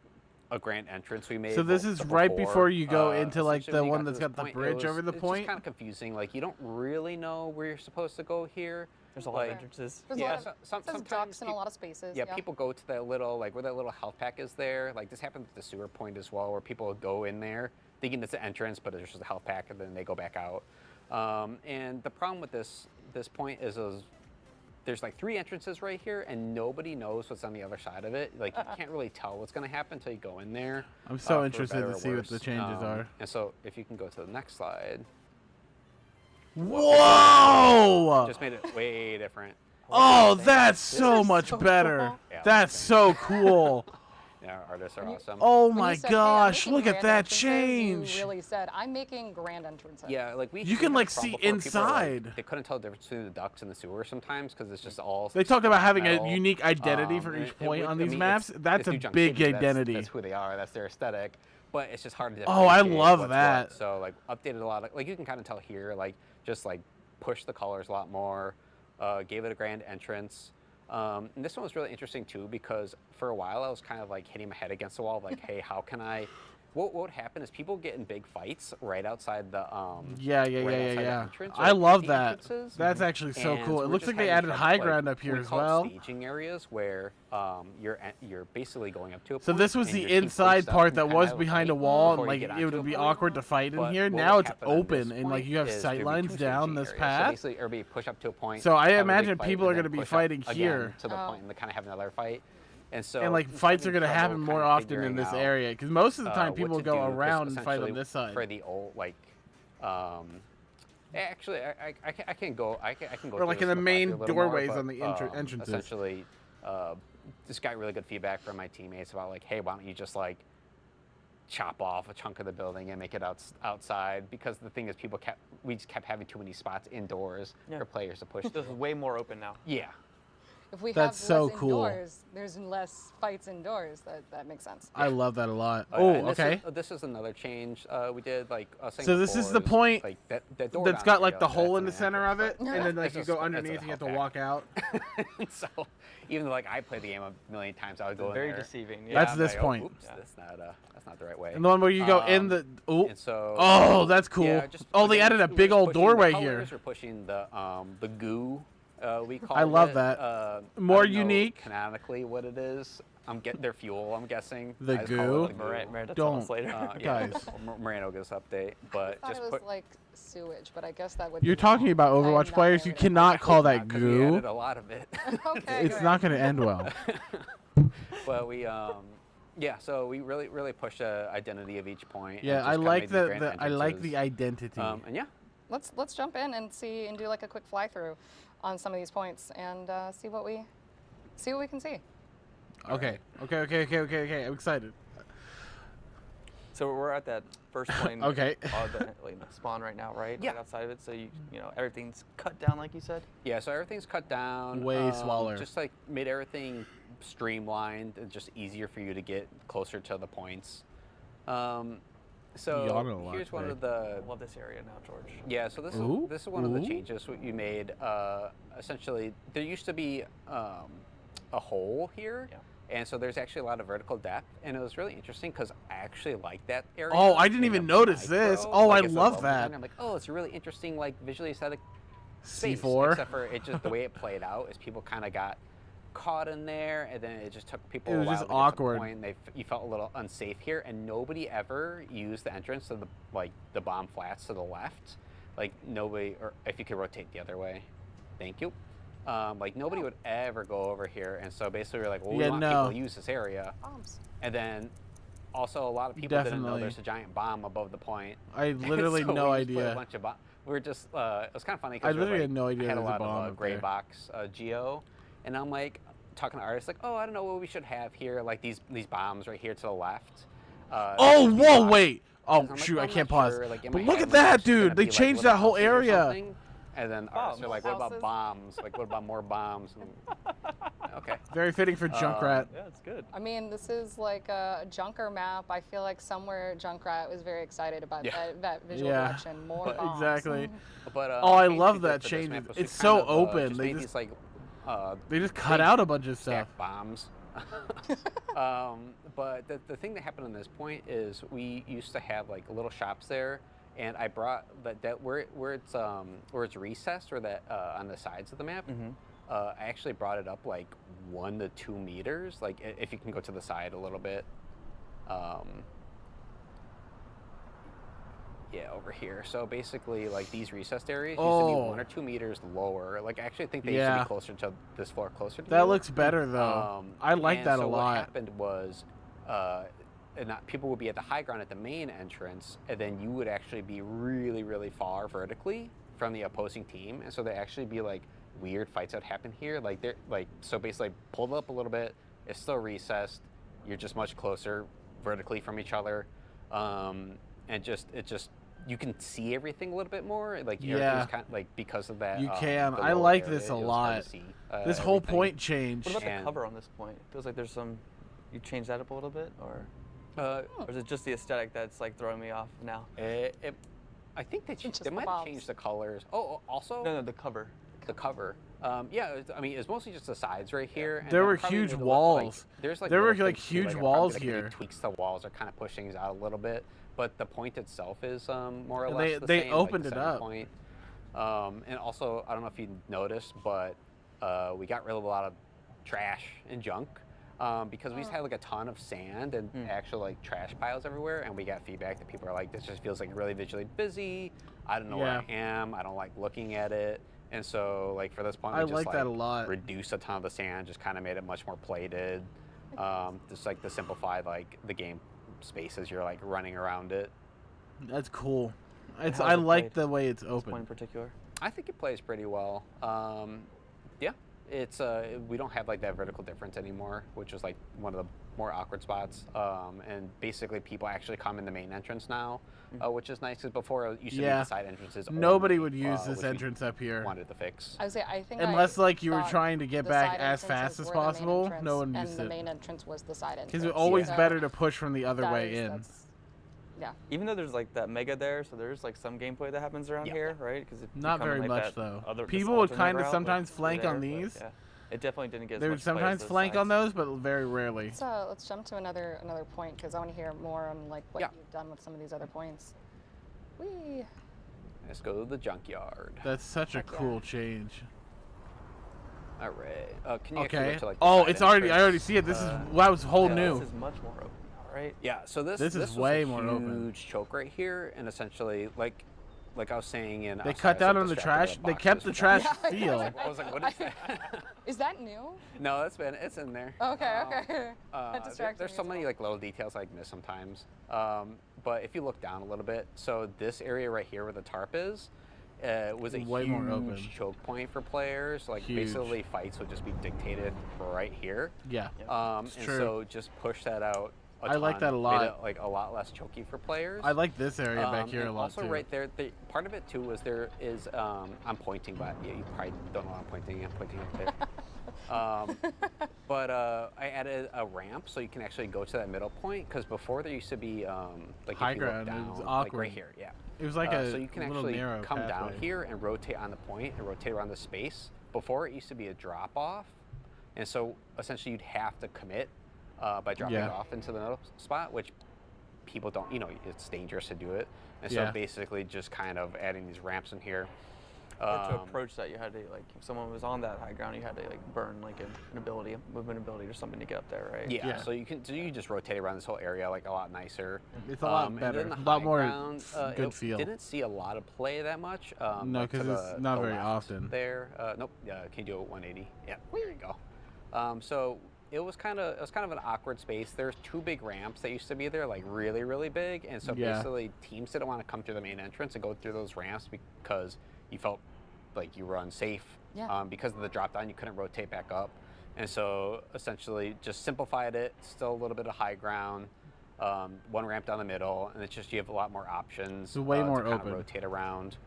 a grand entrance we made. So this is right before you go into like the one that's got the bridge over the point. It's kind of confusing. Like you don't really know where you're supposed to go here. There's a lot of entrances. There's yeah, sometimes docks in a lot of spaces. Yeah, people go to that little where that little health pack is there. Like this happened at the sewer point as well, where people go in there thinking it's an entrance, but it's just a health pack, and then they go back out. And the problem with this point is there's like 3 entrances right here, and nobody knows what's on the other side of it. Like you can't really tell what's going to happen until you go in there. I'm so interested to see what the changes are. And so if you can go to the next slide. Whoa! Just made it way different. Oh, that's so much better. Cool. Yeah, That's so cool. Yeah, our artists are awesome. Oh When you my said, "Hey, I'm gosh, making look at grand that entrances," change. You really said, I'm making grand entrances. Yeah, like You can, like, see inside. They couldn't tell the difference between the ducts and the sewer sometimes because it's just all. They talked about having metal. a unique identity for And each point on these I mean, maps. That's a New Junk big City, identity. That's who they are. That's their aesthetic. But it's just hard to. Oh, I differentiate love what's that. What. So like updated a lot of you can kind of tell here just push the colors a lot more. Gave it a grand entrance. And this one was really interesting too because for a while I was kind of like hitting my head against the wall, like, hey, how can I? What would happen is people get in big fights right outside the Yeah. entrance, I love the that. entrances. That's actually so And cool. It we're looks just like they having added trouble, high ground up here we as call it well. staging areas where you're basically going up to a So point this was and the your team inside posts up part and that kinda was have a behind a fight wall, and before like you get it onto would be a point. awkward to fight in But here. what Now would it's happen on open, this and like point you have is sight there'd be lines 2 down staging this areas. path. So basically, everybody push up to a point. So I have a imagine big fight, people are and then gonna be push up fighting again here. to the point and kind of have another fight. And so And like just fights are having gonna happen trouble more kinda often in figuring this out, area because most of the time what people to go do, 'cause around and fight on essentially this side. for the old actually I can go I can go Or through like this in the plot main here a little more, doorways but, on the entrances. essentially just got really good feedback from my teammates about like, hey, why don't you just like chop off a chunk of the building and make it outside, because the thing is we just kept having too many spots indoors for players to push. This is way more open now. Yeah. If we That's have so less cool. indoors, there's less fights indoors. That makes sense. I love that a lot. Oh, Oh, and okay. This is another change we did. Like I was saying So this is before, the point like that door That's down got there, like the that's hole in an the center of it, entrance, and then like It's you just- go it's a underneath and you have to health walk out. pack. So even though like I played the game a million times, I would go in Very there. deceiving. Yeah. That's I'm this like, point. Oops, that's not the right way. And the one where you go in the And so. Oh, that's cool. Yeah, Oh, they again, added a we're big just old pushing doorway the here. colors, we're pushing the goo. We call I love it. that. I More don't know unique. Canonically, what it is. Their fuel. I'm guessing. The I just call goo? it the goo. Miranda Don't. tell us later. Guys. Moreno gives update, I but thought just it was put. like sewage, but I guess that would. You're be talking wrong. about I am Overwatch not players. You married. cannot call that 'cause we goo. added a lot of it. Okay, It's great. not going to end well. But we so we really push the identity of each point. and Yeah, just I kinda like made these grand I like the entrances. identity. And yeah, Let's jump in and see and do like a quick fly through on some of these points and see what we can see. Okay. I'm excited. So we're at that first point. Okay. Like the spawn right now, right? Yeah. Right outside of it. So you know everything's cut down, like you said. yeah. So everything's cut down. Way smaller. Just like made everything streamlined and just easier for you to get closer to the points. Yawning a So lot here's one today. of the. I love this area now, George. Yeah, so this Ooh, is one of the ooh. changes what you made. Essentially, there used to be a hole here, Yeah. and so there's actually a lot of vertical depth, and it was really interesting because I actually like that area. Oh, I didn't in even a notice micro, this. Oh, I it's a love low that. design. I'm like, oh, it's a really interesting, like visually aesthetic space. C4. Except for it just the way it played out is people kind of got caught in there, and then it just took people It a was while just to get to the awkward. point, and you felt a little unsafe here, and nobody ever used the entrance to the bomb flats to the left. Like nobody, or if you could rotate the other way, thank you. Like nobody would ever go over here, and so basically we're like, well, we Yeah, want no. people to use this area, Bombs. and then also a lot of people didn't know Definitely. there's a giant bomb above the point. I literally So no we just put a idea. bunch of we were just it was kind of funny I because literally had no idea I had a there was a lot bomb of up gray there. box geo, and I'm like talking to artists like, oh, I don't know what we should have here, like these bombs right here to the left. Oh, these whoa, box- wait. Oh I'm like, shoot, well, I I'm can't not pause. sure. Like, in But my look head, at I'm like, that, it's just gonna dude! They be, like, changed little that whole houses or area. something. And then artists are like, what Houses? about bombs? Like, what about more bombs? Okay. Very fitting for Junkrat. Yeah, it's good. I mean, this is like a Junker map. I feel like somewhere Junkrat was very excited about Yeah. that visual Yeah. direction. More bombs. Exactly. But Oh, I main love feature that for this change. map was It's just so kind of, open. Just They made just these like they just cut big out a bunch of stuff. stack bombs. But the thing that happened on this point is we used to have like little shops there, and I brought that where it's recessed or that on the sides of the map. I actually brought it up like 1 to 2 meters. Like if you can go to the side a little bit. Yeah, over here. So basically, like these recessed areas used to be 1 or 2 meters lower. Like I actually think they used to be closer to this floor, closer to That you. looks better though. I like that a lot. What happened was, people would be at the high ground at the main entrance, and then you would actually be really, really far vertically from the opposing team, and so there actually be like weird fights that happen here. Like they're like so basically pulled up a little bit. It's still recessed. You're just much closer vertically from each other. And you can see everything a little bit more. Like everything's kind of like because of that. You can. the I lower like area, this a it was hard lot. to see, This whole everything. point change. What about the And- cover on this point? It feels like there's some. You changed that up a little bit, or is it just the aesthetic that's like throwing me off now? I think Just they the might have bombs. changed the colors. Oh, also No, the cover. the cover. I mean, it's mostly just the sides right here. And There that were probably huge made it look like- walls. there's like There were, little like, things too, huge it walls probably, like, here. Tweaks the walls are kind of pushing things out a little bit, but the point itself is more or And less the they same. opened like the it center up. Point. And also, I don't know if you noticed, but we got rid of a lot of trash and junk. Because we used to have like a ton of sand and actual like trash piles everywhere, and we got feedback that people are like, this just feels like really visually busy. I don't know where I am. I don't like looking at it. And so like for this point, we I just like that a lot. reduced a ton of the sand, just kind of made it much more plated. Just like the simplified like the game spaces, you're like running around it. That's cool. how's I it like played? the way it's This point in open. particular. I think it plays pretty well. Yeah, it's we don't have like that vertical difference anymore, which is like one of the more awkward spots. And basically, people actually come in the main entrance now, which is nice because before it used to be the side entrances. Nobody only, would use this which we entrance up here. Wanted to fix. I would say I think Unless like you were thought trying to get the back side as entrances fast as were the main possible. entrance, No one and used the it. main entrance was the side entrance. Because it's always So better to push from the other that way is- in. that's- Yeah. Even though there's like that mega there, so there's like some gameplay that happens around Yeah. here, right? Because Not very like much that though. this People would alternate kind of route, sometimes like, flank there, on but, these. yeah. It definitely didn't get as They would much play as sometimes those flank on sides. those, but very rarely. Let's jump to another point because I want to hear more on like what you've done with some of these other points. Whee! Let's go to the junkyard. That's such a Heck yeah. cool change. All right. Can you actually Okay. go to, like, the Oh, side it's already. I entrance? already see it. This is that was whole Yeah, new. This is much more open now, right? Yeah, so this This is was way a more huge open. choke right here, and essentially, like I was saying in They outside, cut I down was, on the like, distracted trash. by They kept boxes the with trash that. feel. I was like, what is that? Is that new? No, it's in there. Okay, okay. That distracted There's me so as many well. like little details I miss sometimes. But if you look down a little bit, so this area right here where the tarp is, was a Way more open. huge choke point for players. Like Huge. basically fights would just be dictated right here. Yeah. And true. so just push that out. I like ton, that a made lot. it, like a lot less choky for players. I like this area back here and a lot also too. right there, part of it too was there is I'm pointing, but you probably don't know I'm pointing. I'm pointing up there. But I added a ramp so you can actually go to that middle point because before there used to be like High if you look ground, it down, was like awkward. right here, yeah. It was like a so you can little actually narrow come down pathway. here and rotate on the point and rotate around the space. Before it used to be a drop off, and so essentially you'd have to commit by dropping it off into the middle spot, which people don't, it's dangerous to do it. And so basically just kind of adding these ramps in here. Or to approach that, you had to like if someone was on that high ground, you had to like burn like an ability, a movement ability, or something to get up there, right? Yeah, Yeah. so you just rotate around this whole area like a lot nicer. It's a lot And better. then the A lot high more ground, good it feel. Didn't see a lot of play that much. No, like to 'cause it's the- not the very left often. There, nope. Can you do it 180? Yeah, there you go. So it was kind of an awkward space. There's 2 big ramps that used to be there, like really, really big, and so basically teams didn't want to come through the main entrance and go through those ramps because you felt like you were unsafe. Yeah. Because of the drop down, you couldn't rotate back up, and so essentially just simplified it. Still a little bit of high ground. one ramp down the middle, and it's just you have a lot more options. It's way more to kind open. of rotate around.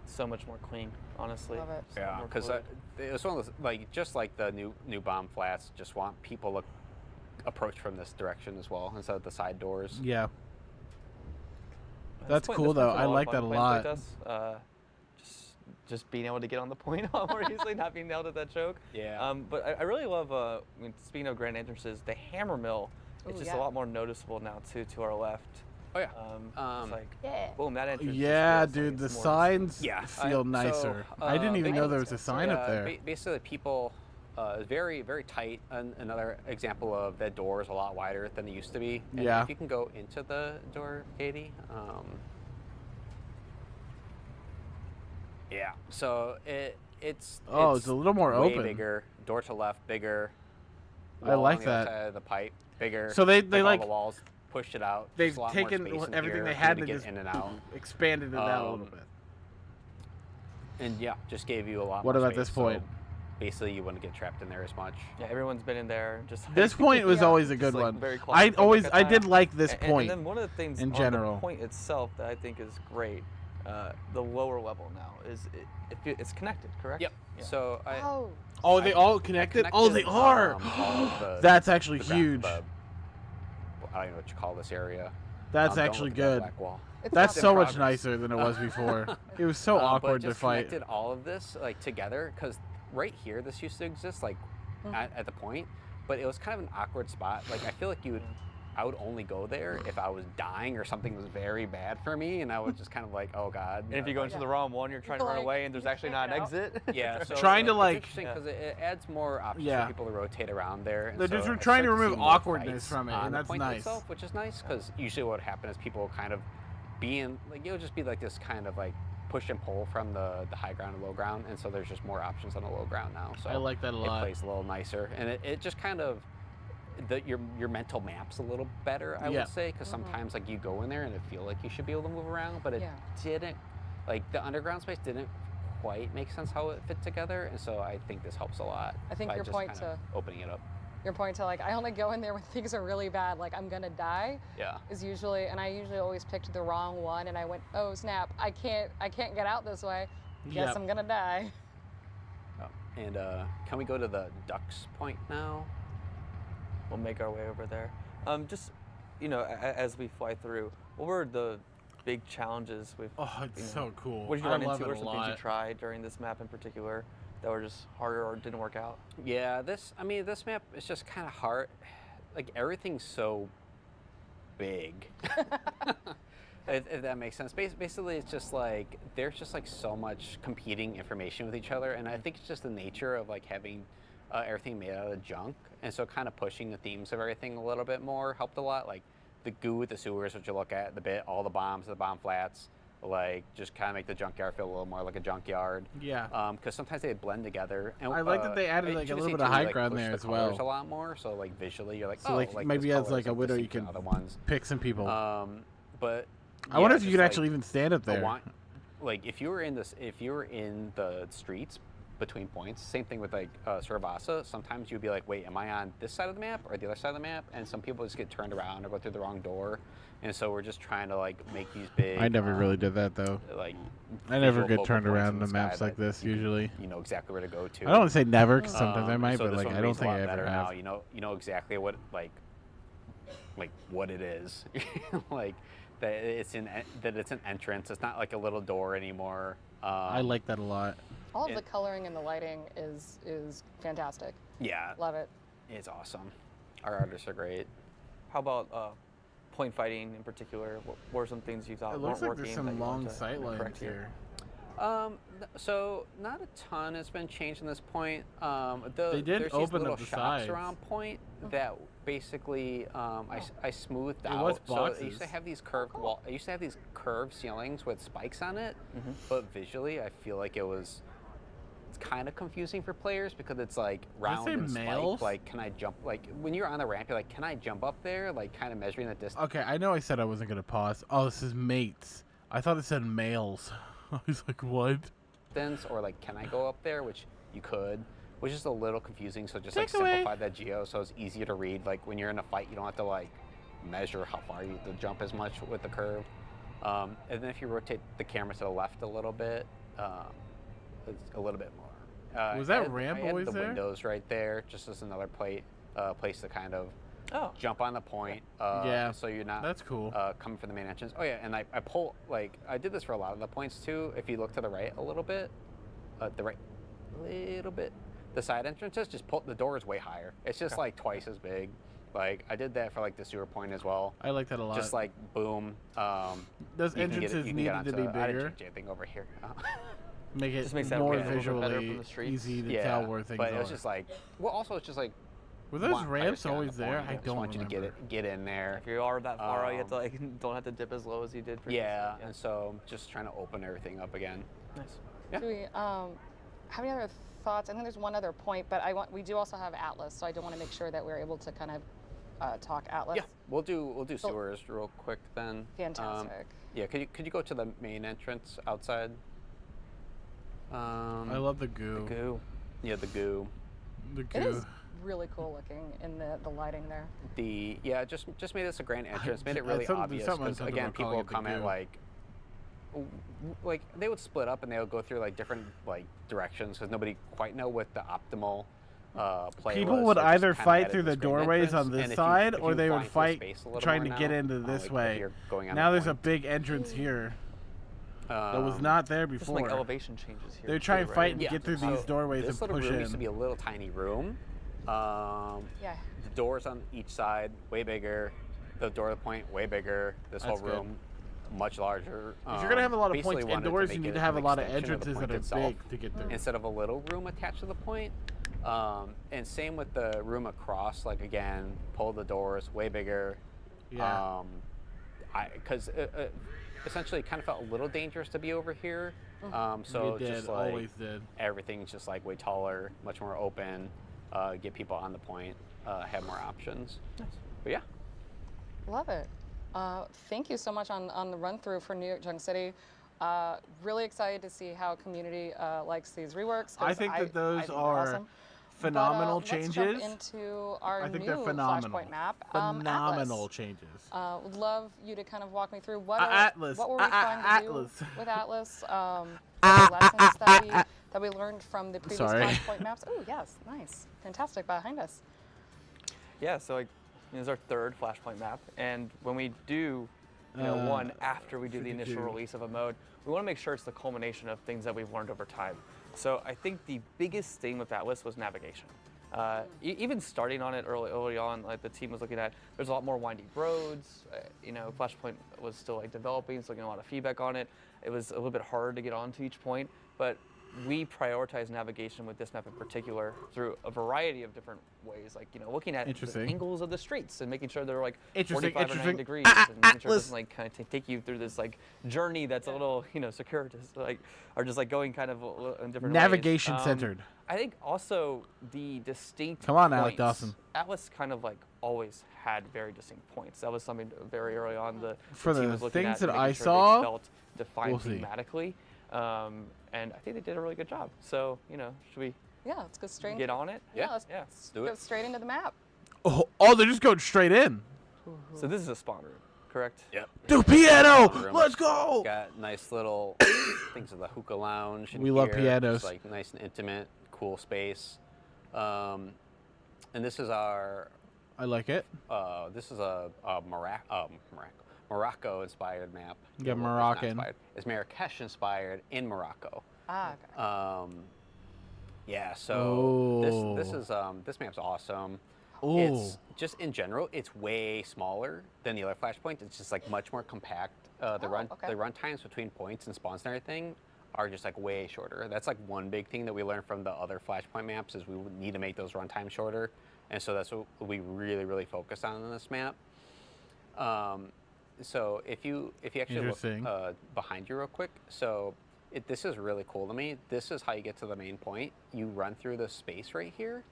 So much more clean, honestly. Love it. Yeah, because it was one of those, like, just like the new bomb flats, just want people to approach from this direction as well instead of the side doors. Yeah. That's cool though. I like that a lot. Just being able to get on the point a lot more easily, not being nailed at that choke. Yeah. But I really love, speaking of grand entrances, the hammer mill. It's just a lot more noticeable now too, to our left. Oh yeah. It's like, boom, that entrance. Yeah, just feels dude, like the it's more signs Yeah, feel nicer. I didn't even know there was a sign up there. Basically, people, very, very tight. Another example of that door is a lot wider than it used to be. And Yeah. if you can go into the door, Katie. Yeah. So it's a little more way open. bigger. Door to left, bigger. I Wall like on the other that. side of the pipe, bigger. So they all like the walls pushed it out. they've Just a lot more taken space in everything here they for had you and to just get in and out. expanded it out a little bit. And yeah, just gave you a lot. What more about space, this point? So basically, you wouldn't get trapped in there as much. Yeah, everyone's been in there. Just like, This point was always a good just, like, one. very I claustrophobic at did times. like this And point. then one of the things in on general. the point itself that I think is great, the lower level now is it's connected, correct? Yep. Yeah. So Oh, they all connected? Oh, they are. all of the- That's actually the huge. I don't know what you call this area. That's Don't actually look at that good. black wall. It's That's not so bad. much nicer than it was before. It was so But awkward to just fight. connected all of this like together because right here this used to exist like at the point, but it was kind of an awkward spot. Like I feel like I would only go there if I was dying or something was very bad for me, and I was just kind of like, oh god. And if you go into the wrong one, you're trying to run Like, away, and there's you actually can't not an get out. exit. Yeah, so Trying to, it's like- interesting because it adds more options Yeah. for people to rotate around there. And They're so just I trying to start remove see more awkwardness fights from it, on and the that's point nice. itself, which is nice because usually what would happen is people kind of being like it would just be like this kind of like push and pull from the high ground and low ground, and so there's just more options on the low ground now. So I like that a lot. It plays a little nicer, and it just kind of your mental map's a little better, I Yeah. would say, because sometimes like you go in there and it feel like you should be able to move around, but it didn't. Like the underground space didn't quite make sense how it fit together, and so I think this helps a lot. I think by your just point kind of opening it up. Your point to like, I only go in there when things are really bad, like I'm gonna die, Yeah. is usually, and I usually always picked the wrong one, and I went, oh snap, I can't get out this way. Guess Yep. I'm gonna die. Oh, and can we go to the ducks point now? We'll make our way over there. Just, as we fly through, what were the big challenges we've? Oh, it's so cool. What did you I run love into, it or a some things you lot. tried during this map in particular that were just harder or didn't work out? Yeah, this map is just kind of hard. Like everything's so big. If that makes sense. Basically, it's just like there's just like so much competing information with each other, and I think it's just the nature of like having everything made out of junk, and so kind of pushing the themes of everything a little bit more helped a lot. Like the goo with the sewers, which you look at, all the bombs, the bomb flats, like just kind of make the junkyard feel a little more like a junkyard. Yeah. Because sometimes they blend together. And, I like that they added, like, a little bit of high ground there as well. A lot more, so like visually, you're like, So oh, like maybe this as like color's a widow, you distinct can from other ones. pick some people. But I wonder yeah, if you just, could like, actually even stand up there. Like if you were in the streets between points, same thing with like Saravasa, sometimes you'd be like, wait, am I on this side of the map or the other side of the map? And some people just get turned around or go through the wrong door. And so we're just trying to like make these big. I never really did that though. Like I never visual get focal turned points around in in the sky maps like that this you can- usually. You know exactly where to go to. I don't want to say never, because sometimes I might, so but this like one I don't reads a think lot I ever better have. now. You know exactly what like what it is. Like that it's an entrance. It's not like a little door anymore. I like that a lot. All of the coloring and the lighting is fantastic. Yeah, Love it. it's awesome. Our artists are great. How about point fighting in particular? What were some things you thought It weren't looks like working? there's that some you long wanted to sight lines correct here. So not a ton has been changed in this point. They did there's these open little up the shops sides. around point that basically I smoothed It out. was So it used to boxes. have these curved I used to have these curved ceilings with spikes on it, but visually I feel like it's kind of confusing for players because it's like round say and males? spiked. Like, can I jump? Like when you're on the ramp, you're like, can I jump up there? Like kind of measuring the distance. Okay, I know I said I wasn't gonna pause. Oh, this is mates. I thought it said males. I was like, what? Or like, can I go up there? Which you could, which is a little confusing. So just like Take away. simplify that geo so it's easier to read. Like when you're in a fight, you don't have to like measure how far the jump is much with the curve. And then if you rotate the camera to the left a little bit, it's a little bit more. Was that I ramp added always the there? windows right there, just as another place to kind of jump on the point. Yeah, so you're not that's cool. Coming from the main entrance. Oh yeah, and I pull, like, I did this for a lot of the points too. If you look to the right a little bit, the side entrances, just pull the door is way higher. It's just like twice as big. Like, I did that for like the sewer point as well. I like that a lot. Just like boom. Those entrances needed to be bigger. I didn't change anything over here. Make it Just makes that more ramp a little bit better from visually the streets. easy to tell where things but are. it was just like, well, also it's just like, Were those I ramps just got on always the there? point. I just don't want remember. you to get in there. If you are that far out, you have to like don't have to dip as low as you did previously. Yeah, and so just trying to open everything up again. Nice. Yeah. Do we have any other thoughts? I think there's one other point, but we do also have AATLAS, so I do want to make sure that we're able to kind of talk AATLAS. Yeah, we'll do sewers real quick then. Fantastic. Yeah, could you go to the main entrance outside? I love the goo. The goo. Yeah, the goo. The It is goo. really cool looking in the lighting there. Just made this a grand entrance. Made it I really thought obvious something because uncomfortable again, people calling would it the come at goo. like they would split up and they would go through like different like directions because nobody quite know what the optimal play People was, would so just either kinda fight had through this the grand doorways entrance, on this and side, if or you they would find for fight space a little trying more to get now, into this like, if way. you're going on Now the there's a point, big entrance here that was not there Just before. like elevation changes here. They would try too, and right? fight and get through so these doorways this and little push room used to in. be a little tiny room. Yeah. The doors on each side way bigger. The door to the point way bigger. This That's whole room much larger. If you're gonna have a lot of basically points wanted indoors, make you need it to have a an lot of extension the entrances that point are itself big to get through. instead of a little room attached to the point. And same with the room across. Like again, pull the doors way bigger. Yeah. Because essentially it kind of felt a little dangerous to be over here. So It did, just like always did. everything's just like way taller, much more open. Get people on the point, have more options. Nice. But yeah. Love it. Thank you so much on the run through for New York Junk City. Really excited to see how community likes these reworks. 'cause I think that those think they're are awesome. phenomenal Let's jump changes. into our I think new they're phenomenal. Flashpoint map. Phenomenal AATLAS. changes. Would love you to kind of walk me through what AATLAS. what were we trying to do AATLAS. with AATLAS. The lessons that we learned from the previous Sorry. Flashpoint maps. Oh yes, nice, fantastic behind us. Yeah, so like, this is our third Flashpoint map, and when we do, one after we do the initial 52. release of a mode, we want to make sure it's the culmination of things that we've learned over time. So I think the biggest thing with AATLAS was navigation. Even starting on it early on, like the team was looking at, there's a lot more windy roads. Flashpoint was still like developing, so getting a lot of feedback on it. It was a little bit harder to get onto each point, but we prioritize navigation with this map in particular through a variety of different ways, like looking at the Interesting. angles of the streets and making sure they're like Interesting, 45 or 90 interesting. degrees, and making sure it Atlas. doesn't like kind of take you through this like journey that's a little circuitous, like or just like going kind of in different Navigation ways. centered. I think also the distinct Come on, Alec points. Dawson. AATLAS kind of like always had very distinct points. That was something very early on the For team the was looking things at, that making I sure saw, they felt defined we'll see. thematically. And I think they did a really good job. So, should we Yeah, let's go straight. get on it? Yeah, let's Let's do go it. straight into the map. Oh, they're just going straight in. So this is a spawn room, correct? Yep. Do piano. Room. Let's go. Got nice little things of the hookah lounge. In We love here. pianos. It's like nice and intimate, cool space. And this is our. I like it. This is a Morocco-inspired map. Yeah, Well, it's not Moroccan. inspired. It's Marrakesh-inspired in Morocco. Okay. Yeah. So Oh. this map's awesome. Oh. It's just in general, it's way smaller than the other Flashpoints. It's just like much more compact. The run times between points and spawns and everything are just like way shorter. That's like one big thing that we learned from the other Flashpoint maps is we would need to make those run times shorter, and so that's what we really focused on this map. So if you actually Interesting. look behind you real quick, so this is really cool to me. This is how you get to the main point. You run through the space right here.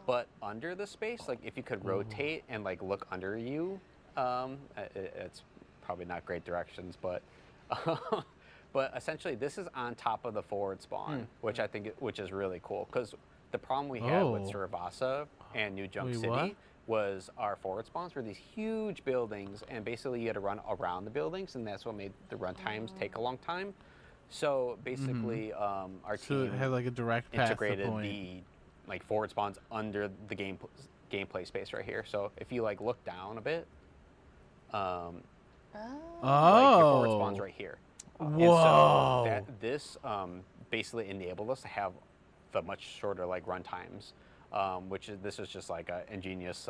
But under the space, like if you could rotate and like look under you, it's probably not great directions, but but essentially this is on top of the forward spawn, which I think which is really cool because the problem we had with Oh. Surabasa and New Junk Wait, City what? was our forward spawns were these huge buildings, and basically you had to run around the buildings, and that's what made the run times take a long time. So basically, our So it team had like a direct path to integrated point. the like forward spawns under the gameplay space right here. So if you like look down a bit, like your forward spawns right here. Whoa. And so this basically enabled us to have the much shorter like run times, this is just like an ingenious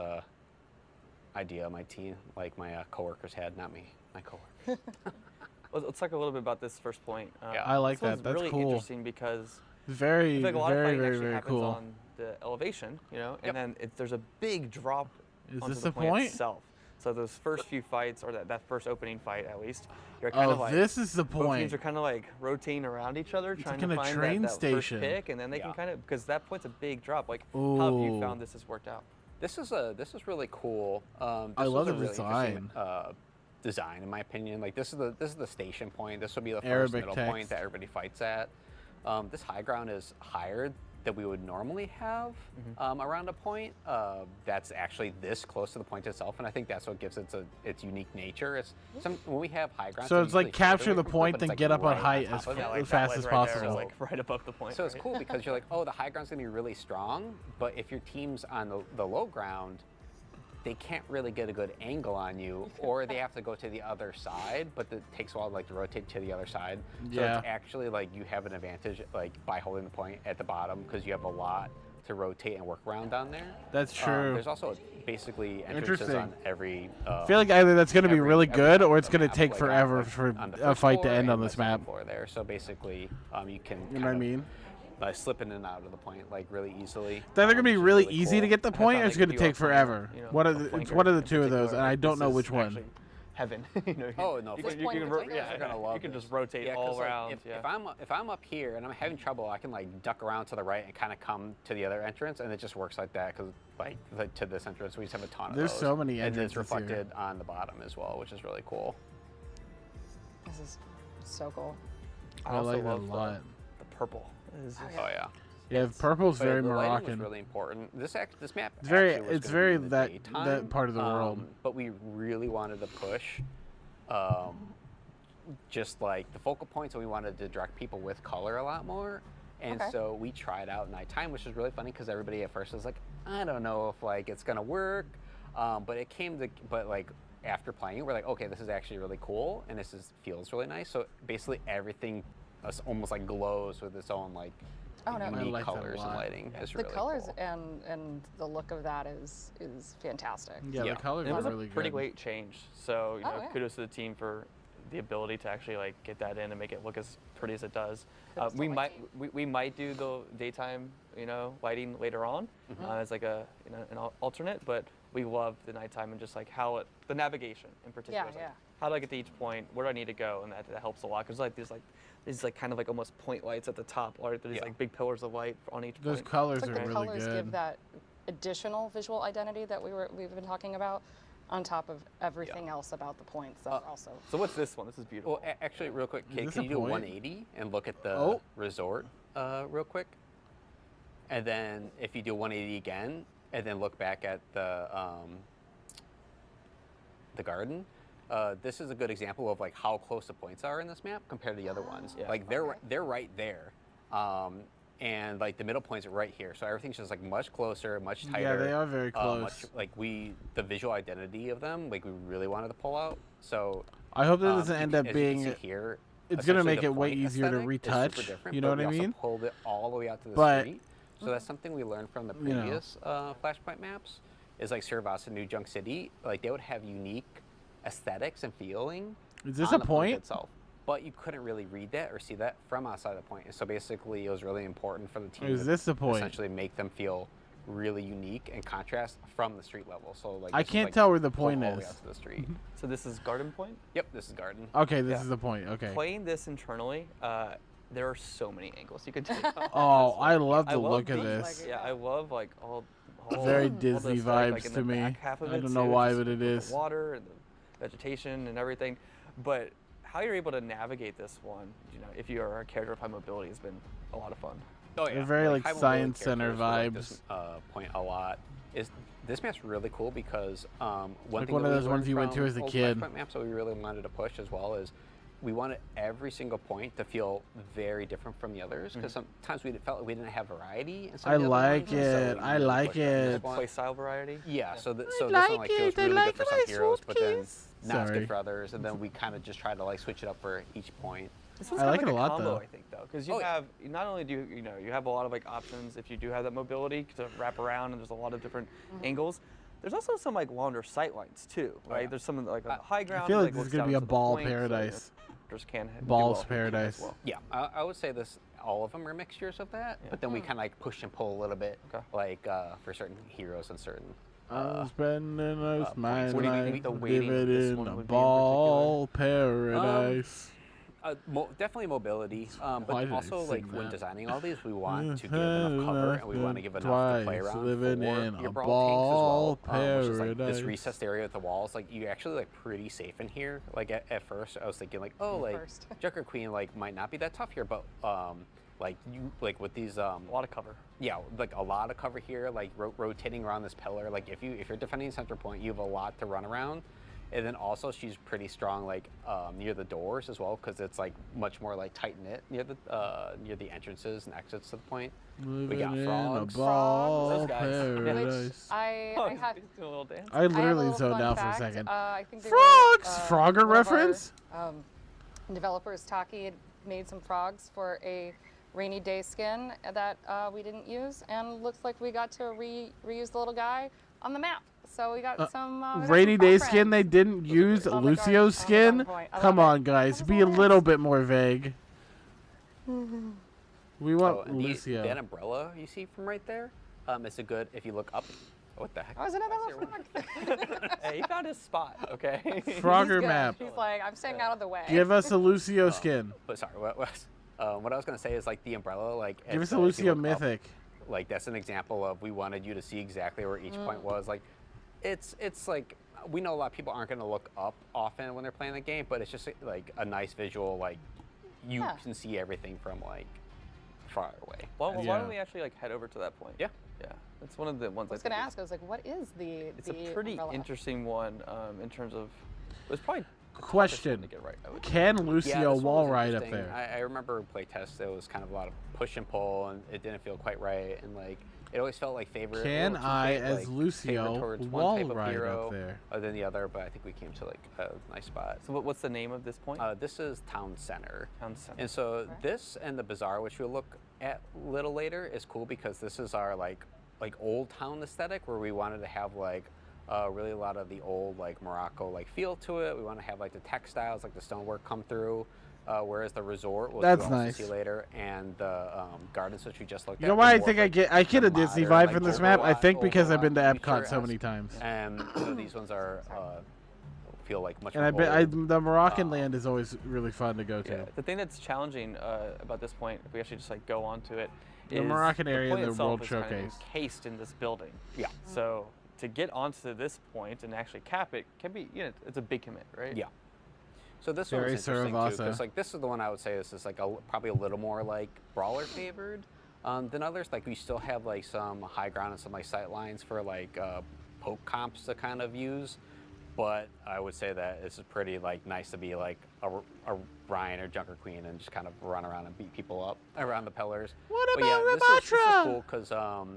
idea my team, like my coworkers had, not me, my coworkers. Let's talk a little bit about this first point. I like this that. That's really cool. interesting because Very, I feel like a lot of very, fighting very, actually very happens cool. on the elevation, and then there's a big drop Is onto this the the point? itself. So those first few fights, or that first opening fight at least, you're kind of like, this is the both point. teams are kind of like rotating around each other, trying to like a find train that station. first pick, and then they can kind of, because that point's a big drop. Like, how have you Ooh. found this has worked out? This is really cool. I This love was a the really design. interesting, design in my opinion. Like this is the station point. This will be the first Arabic middle text. point that everybody fights at. This high ground is higher than we would normally have around a point. That's actually this close to the point itself, and I think that's what gives it its unique nature. It's when we have high ground. So it's like capture the point, then get up on height as fast as possible. Like right above the point. So it's cool because you're like, oh, the high ground's gonna be really strong, but if your team's on the low ground, they can't really get a good angle on you, or they have to go to the other side, but it takes a while to rotate to the other side. So it's actually like you have an advantage like by holding the point at the bottom because you have a lot to rotate and work around down there. That's true. There's also basically entrances on every. I feel like either that's going to be really good or it's going to map, take like forever on for the a first fight to floor end on and this the second map. floor there. So basically, you can. You know what I mean? Slip in and out of the point like really easily. It's either going to be which is really easy cool. to get the point, or found, it's like, going to if you are take playing, forever. you know, It's a one of the flanker two of in those, particular, and I like, don't know this which is one. actually Heaven. Oh no! You for can, sure. you're gonna love. You can just rotate Yeah, all 'cause, like, around. if I'm up here and I'm having trouble, I can like duck around to the right and kind of come to the other entrance, and it just works like that because like to this entrance we just have a ton of There's those. so many and entrances it's reflected on the bottom as well, which is really cool. This is so cool. I also like that a love lot. The purple. Is just, Oh yeah. Yeah, purple's But very the lighting was Moroccan. really important. This map. It's very, actually was it's gonna very be in the that daytime, part of the world. But we really wanted to push, just like the focal points, and we wanted to direct people with color a lot more. And so we tried out nighttime, which was really funny because everybody at first was like, I don't know if like it's gonna work, but it came to, but like after playing it, we're like, okay, this is actually really cool, and feels really nice. So basically everything almost like glows with its own like unique like that a colors and lot. lighting. It's The really colors cool. and the look of that is fantastic. Yeah, Yeah. the colors It are was really a pretty good. great change. So Oh, yeah. kudos to the team for the ability to actually like get that in and make it look as pretty as it does. Kudos to We my might team. we might do the daytime lighting later on as like a an alternate, but we love the nighttime and just like how the navigation in particular. Yeah, is, like, yeah. How do I get to each point? Where do I need to go? And that helps a lot because there's like kind of like almost point lights at the top, or there's like big pillars of light on each Those point. colors It's like are the really colors good. give that additional visual identity that we've been talking about, on top of everything else about the points that are also. So what's this one? This is beautiful. Well, actually, real quick, Kate, this can a you do point? 180 and look at the resort real quick? And then if you do 180 again, and then look back at the garden, this is a good example of like how close the points are in this map compared to the other ones. Yeah. Like they're right there, and like the middle points are right here. So everything's just like much closer, much tighter. Yeah, they are very close. The visual identity of them, like we really wanted to pull out. So I hope that doesn't you end can- up as you can being. see here, It's gonna essentially make the it way point easier to aesthetic is retouch, super different, you know but what I we mean? also pulled it all the way out to the But- street. So that's something we learned from the You know. previous Flashpoint maps. Is like Saravasa, New Junk City, like they would have unique aesthetics and feeling. Is this on a the point? itself, but you couldn't really read that or see that from outside the point. So basically, it was really important for the team Is to this the point? essentially make them feel really unique and contrast from the street level. So like I this is, can't like, tell where the pulled point all the way is. out to the street. So this is Garden Point. Yep, this is garden. Okay, this Yeah. is the point. Okay. Playing this internally, there are so many angles you can take. Oh, I love the I love look of these, this. Yeah, I love like all Very all the Disney aesthetic, vibes like, in to the me. back half of I it, don't know too, why, just but it with is. The water and the vegetation and everything, but how you're able to navigate this one, if you are a character of high mobility, has been a lot of fun. Oh yeah, They're very, like, high mobility Science Center characters will like vibes. this, point a lot is this map's really cool because one Like thing one that of we those ones learned you went to from as a old kid. Flashpoint maps that we really wanted to push as well is we wanted every single point to feel very different from the others because sometimes we felt like we didn't have variety in some I of the other like ones, and so it. we I really like pushed on this it. one. Play style variety. Yeah, so this one like like feels it. I really like good for my some heroes, but then suitcase. not as Sorry. good for others, and then we kind of just try to like switch it up for each point. This one's I kind like of it like a lot, combo, though. I think, though, because you Oh, yeah. have not only do you have a lot of like options if you do have that mobility to wrap around, and there's a lot of different angles. There's also some like longer sight lines too, right? yeah. There's some like on the high ground. I feel like this looks is gonna down be a to the ball point, so, paradise. just can do Balls well here paradise. as well. Yeah, I would say this. All of them are mixtures of that, but then we kind of like push and pull a little bit, Okay. like for certain heroes and certain. I'm spending most my What do you life think the weighting of this living one in a would be in ball paradise. Definitely mobility, Why but did I also like sing when that? designing all these, we want to give enough cover and we want to give enough to play Twice around living for in your a brawl tanks as well, which is like paradise. this recessed area with the walls. Like you're actually like pretty safe in here. Like at first, I was thinking like, oh, like First. Junker Queen like might not be that tough here, but like you like with these A lot of cover. yeah, like a lot of cover here, like rotating around this pillar. Like if you're defending center point, you have a lot to run around. And then also she's pretty strong like near the doors as well because it's like much more like tight knit near the entrances and exits to the point. Living got in frogs. a ball Those guys. paradise. I had. Do a little dance. I I have a literally little zoned fun out for a fact. second. I think they Frogs! were, Frogger one of our, reference? Developers, Taki, had made some frogs for a rainy day skin that we didn't use, and looks like we got to reuse the little guy on the map. So we got some we got Rainy some day frog skin, they friends. didn't use On the Lucio's garden- on the skin? garden point. I Come love on, it. guys, That be was a all little nice. bit more vague. We want and Lucio. that umbrella you see from right there, it's a good if you look up. What the heck? Oh, is another little frog. Hey, he found his spot. Okay. Frogger He's good. map. He's like, I'm staying out of the way. Give us a Lucio skin. But sorry, what I was gonna say is like the umbrella, like Give as, us a if you Lucio look up, mythic. like that's an example of we wanted you to see exactly where each point was. Like, it's like we know a lot of people aren't gonna look up often when they're playing the game, but it's just like a nice visual. Like you Yeah. can see everything from like far away. Well, why Yeah. don't we actually like head over to that point? Yeah. Yeah. It's one of the ones I was think gonna is- ask. I was like, what is the? It's the a pretty umbrella? interesting one in terms of. It's probably the toughest one Question. to get right. I would Can Yeah, Lucio this one wall was ride up interesting. there? I remember playtest. It was kind of a lot of push and pull, and it didn't feel quite right. And like it always felt like favorite. Can I, as favored Lucio, towards wall one type of ride hero up there? other than the other. But I think we came to like a nice spot. So what's the name of this point? This is Town Center. Town Center. And so this and the Bazaar, which we'll look at a little later, is cool because this is our like old town aesthetic where we wanted to have like really a lot of the old like Morocco like feel to it. We want to have like the textiles, like the stonework come through. Whereas the resort, which That's we'll also nice. see later, and the gardens, which we just looked You at. know were why I more think of, I get the a Disney modern, vibe like, from this map? I think because I've been to overlap Epcot so future-esque. many times. And so these ones are feel like much And more I bet old. the Moroccan land is always really fun to go to. Yeah, the thing that's challenging about this point, if we actually just like go on to it, The is Moroccan area, point the itself World is kind of Showcase. encased in this building. Yeah. So to get onto this point and actually cap it can be, it's a big commit, right? Yeah. So this Very one's interesting too, Saravasa. because like this is the one I would say this is like probably a little more like brawler favored than others. Like we still have like some high ground and some like sight lines for like poke comps to kind of use, but I would say that this is pretty like nice to be like a Ryan or Junker Queen and just kind of run around and beat people up around the pillars. What But yeah, about this is Rabatra? cool because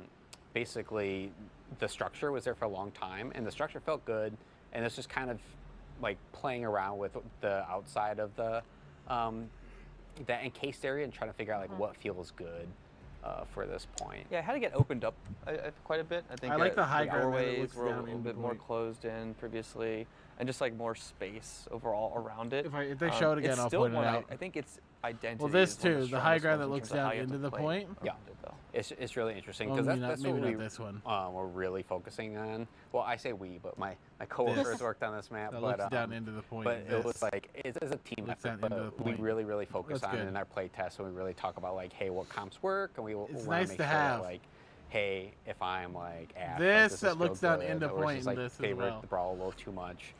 basically the structure was there for a long time and the structure felt good, and it's just kind of like playing around with the outside of the that encased area and trying to figure out like what feels good for this point. Yeah, it had to get opened up quite a bit. I think I like the high ground that it doorways looks were a down little into bit more point. closed in previously, and just like more space overall around it. If they show it again, it's I'll still point it one out. I think its identity. Well, this is one of too, the high strongest ground that ones in looks terms of how down you have into to the play point. Yeah. around it, though. It's really interesting Well, because maybe that's not what we this one. we're really focusing on. Well, I say we, but my coworkers worked on this map. That but looks down into the point. but of it was this. like it's a team Looks effort, down into but the we point. really focus That's on it good. in our play test, and we really talk about like, hey, what comps work, and we want It's to nice make to sure have. that, like, hey, if I'm like Ash, like, This does that feel looks down good, into or point just, in like this as favorite well. the brawl a little too much.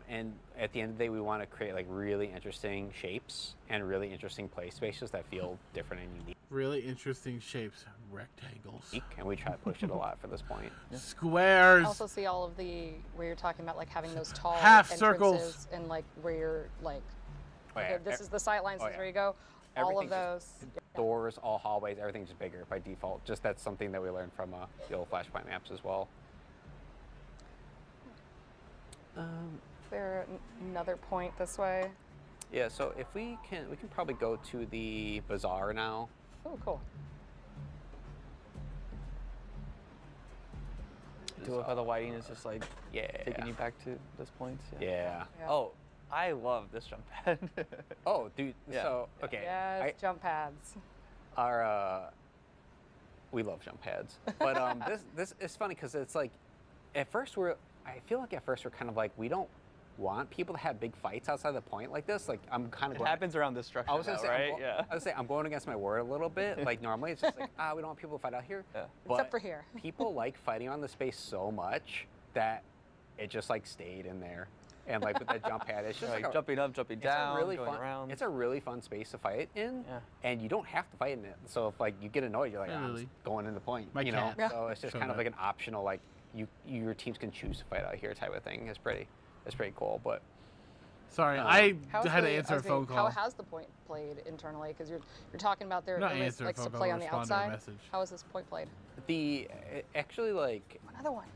And at the end of the day, we want to create like really interesting shapes and really interesting play spaces that feel different and unique. Really interesting shapes. Rectangles. And we try to push it a lot for this point. Squares. I also see all of the where you're talking about like having those tall Half entrances circles. and like where you're like, Oh, yeah. okay, this is the sight lines. Oh, This is yeah. where you go. All of Everything's those. Doors, all hallways, everything's just bigger by default. Just that's something that we learned from the old Flashpoint maps as well. Is there another point this way? Yeah, so if we can probably go to the bazaar now. Oh, cool. Do you love how the lighting is just like Yeah. taking you back to those points? Yeah. Yeah. Oh, I love this jump pad. Oh, dude. Yeah. So okay. Yes, jump pads. We love jump pads, but this is funny because it's like, I feel like at first we're kind of like, we don't want people to have big fights outside the point like this. Like I'm kind of. It happens around this structure, I was gonna now, say, right? Yeah. I was gonna say I'm going against my word a little bit. Like normally it's just like, we don't want people to fight out here. Yeah. But Except for here. people like fighting on the space so much that it just like stayed in there. And like with that jump pad, it's just Like like jumping up, jumping it's down, a really going fun, around. It's a really fun space to fight in, Yeah. and you don't have to fight in it. So if like you get annoyed, you're like, Not I'm really. just going in the point, My you know. cat. Yeah. So it's just Showed kind of up. like an optional, like your teams can choose to fight out here type of thing. It's pretty cool. But Sorry, Oh. I How's had to the- answer I a was phone thinking, call. How has the point played internally? Because you're talking about there Not it answer a likes to phone call, play on the respond to a outside. message. How is this point played? actually like Another one.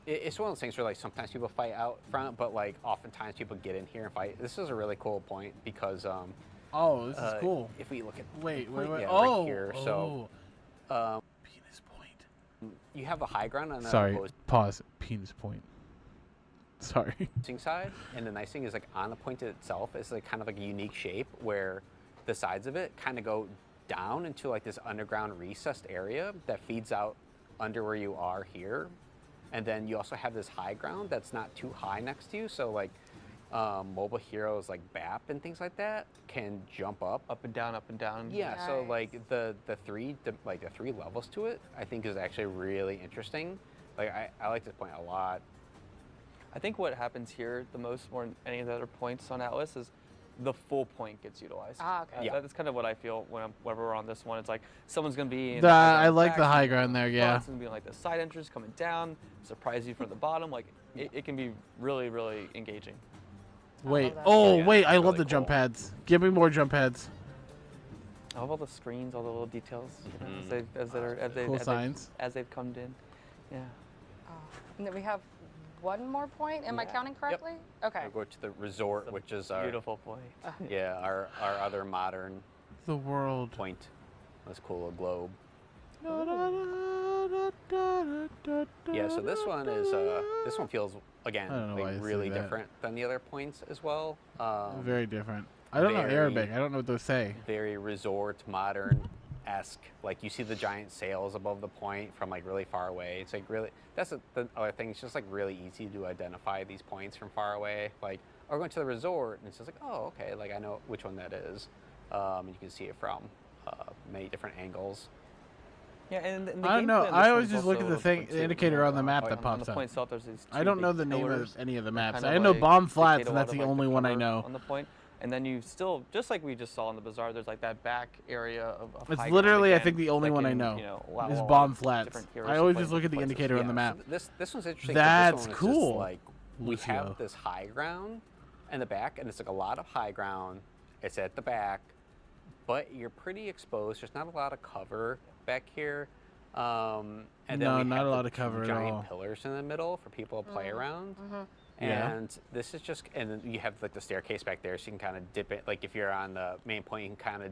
it's one of those things where like sometimes people fight out front, but like oftentimes people get in here and fight. This is a really cool point because Oh, this is cool. If we look at Wait. yeah, Oh, right here, so penis point. you have a high ground on the Sorry. opposing Pause. Penis point. Sorry. side, and the nice thing is like on the point itself is like kind of like a unique shape where the sides of it kind of go down into like this underground recessed area that feeds out under where you are here, and then you also have this high ground that's not too high next to you, so like mobile heroes like BAP and things like that can jump up. Up and down, up and down. Yeah, so Nice. like the three levels to it, I think is actually really interesting. Like I like this point a lot. I think what happens here the most, more than any of the other points on Atlas, is the full point gets utilized. Ah, okay. Yeah. That's kind of what I feel whenever we're on this one. It's like someone's gonna be. In I the like back, the high someone's ground in there, the yeah. front, Someone's gonna be like the side entrance coming down, surprise you from the bottom. Like it can be really, really engaging. Wait. that. Oh, Yeah, wait. it's I love really the jump cool. pads. Give me more jump pads. I love all the screens, all the little details, you know, Mm. Cool signs. as they've come in. Yeah. Oh. And then we have one more point. Am I Yeah. counting correctly? Okay. We'll go to the resort, which is our Beautiful point. our other modern The world. point. This cool little globe. Yeah, so this one feels again I don't know why I like say really that. different than the other points as well. Very different. I don't know very- Arabic. I don't know what those say. Very resort modern-esque. Like you see the giant sails above the point from like really far away. It's like really the other thing. It's just like really easy to identify these points from far away. Like we're going to the resort, and it's just like, oh, okay, like I know which one that is. You can see it from many different angles. Yeah, and I don't know. I always just look at the thing, the indicator on the map that on pops the up. point itself, there's these I two don't know big the name pillars of any of the that maps. kind I of, know like, Bomb Flats, dictate a and lot that's of, the like, only one I cover know. on the point. And then you still, just like we just saw in the bazaar, there's like that back area of It's high ground literally, I again think, the only that one I can, know. you know, allow Is a lot Bomb of Flats. different heroes I to always play just look at the places. indicator on the Yeah, map. so this one's interesting. 'cause That's this one is cool. Just like we Lucio. have this high ground in the back, and it's like a lot of high ground. It's at the back, but you're pretty exposed. There's not a lot of cover back here. And then No, we not have a the lot of cover two at giant all. pillars in the middle for people to play around. Yeah. And this is just, and then you have like the staircase back there, so you can kind of dip it. Like if you're on the main point, you can kind of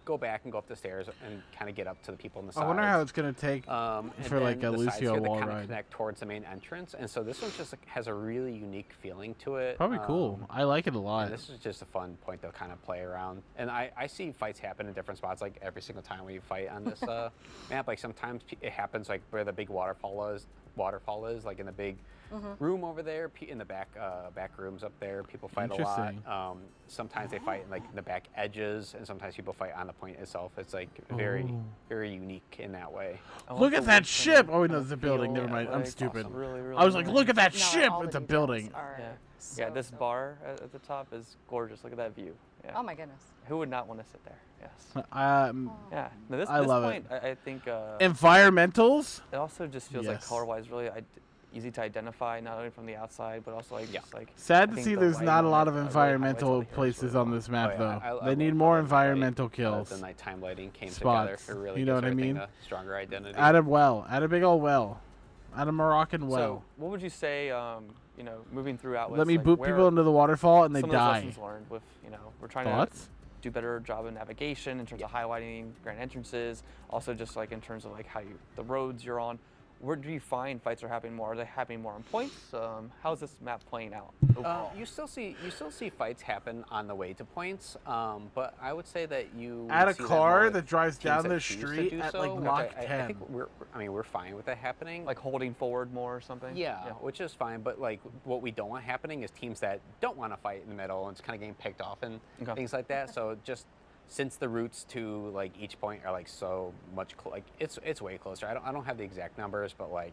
go back and go up the stairs and kind of get up to the people on the sides. I wonder how it's gonna take And for like then a the sides Lucio here that wall kind of ride. connect towards the main entrance, and so this one just like, has a really unique feeling to it. Probably cool. I like it a And lot. this is just a fun point to kind of play around. And I see fights happen in different spots, like every single time we fight on this map. Like sometimes it happens like where the big waterfall is, like in the big room over there, in the back rooms up there. People fight a lot. Interesting. Sometimes they fight in like the back edges, and sometimes people fight on the point itself. It's like very, Ooh. very unique in that way. I love Look the at that wood ship! from Oh, the no, it's a building. Never feel, mind. I'm like, stupid. really, really I was like, nice. look at that No, ship! all the It's a details building. are Yeah. So, Yeah, this so- bar at the top is gorgeous. Look at that view. Yeah. Oh my goodness. Who would not want to sit there? Yes. Oh. Yeah. No, this I love point, I think Environmentals. it also just feels like Yes. color-wise really easy to identify, not only from the outside, but also like just like. Sad I to think see the there's light not a on lot it, of really highlights all environmental the heroes places really on well. this map, I though. They love need how more the environmental light, kills. The nighttime lighting came Spots. together. It really You know gives what I everything mean? a stronger identity. Add a well. Add a big old well. Add a Moroccan well. So, what would you say? You know, moving through AATLAS. Let me like, boot where people into the waterfall and they some of those die. lessons learned with, you know, we're trying Thoughts? to do a better job of navigation in terms of highlighting grand entrances, also just like in terms of like how the roads you're on. Where do you find fights are happening more? Are they happening more on points? How's this map playing out overall? You still see fights happen on the way to points, but I would say that you Add a see that car more with that drives teams down that the choose to street do at, so, like, which Mach I 10. think we're fine with that happening. Like holding forward more or something? Yeah, which is fine, but like what we don't want happening is teams that don't want to fight in the middle and it's kind of getting picked off and things like that. So just since the routes to like each point are like so much like it's way closer. I don't have the exact numbers, but like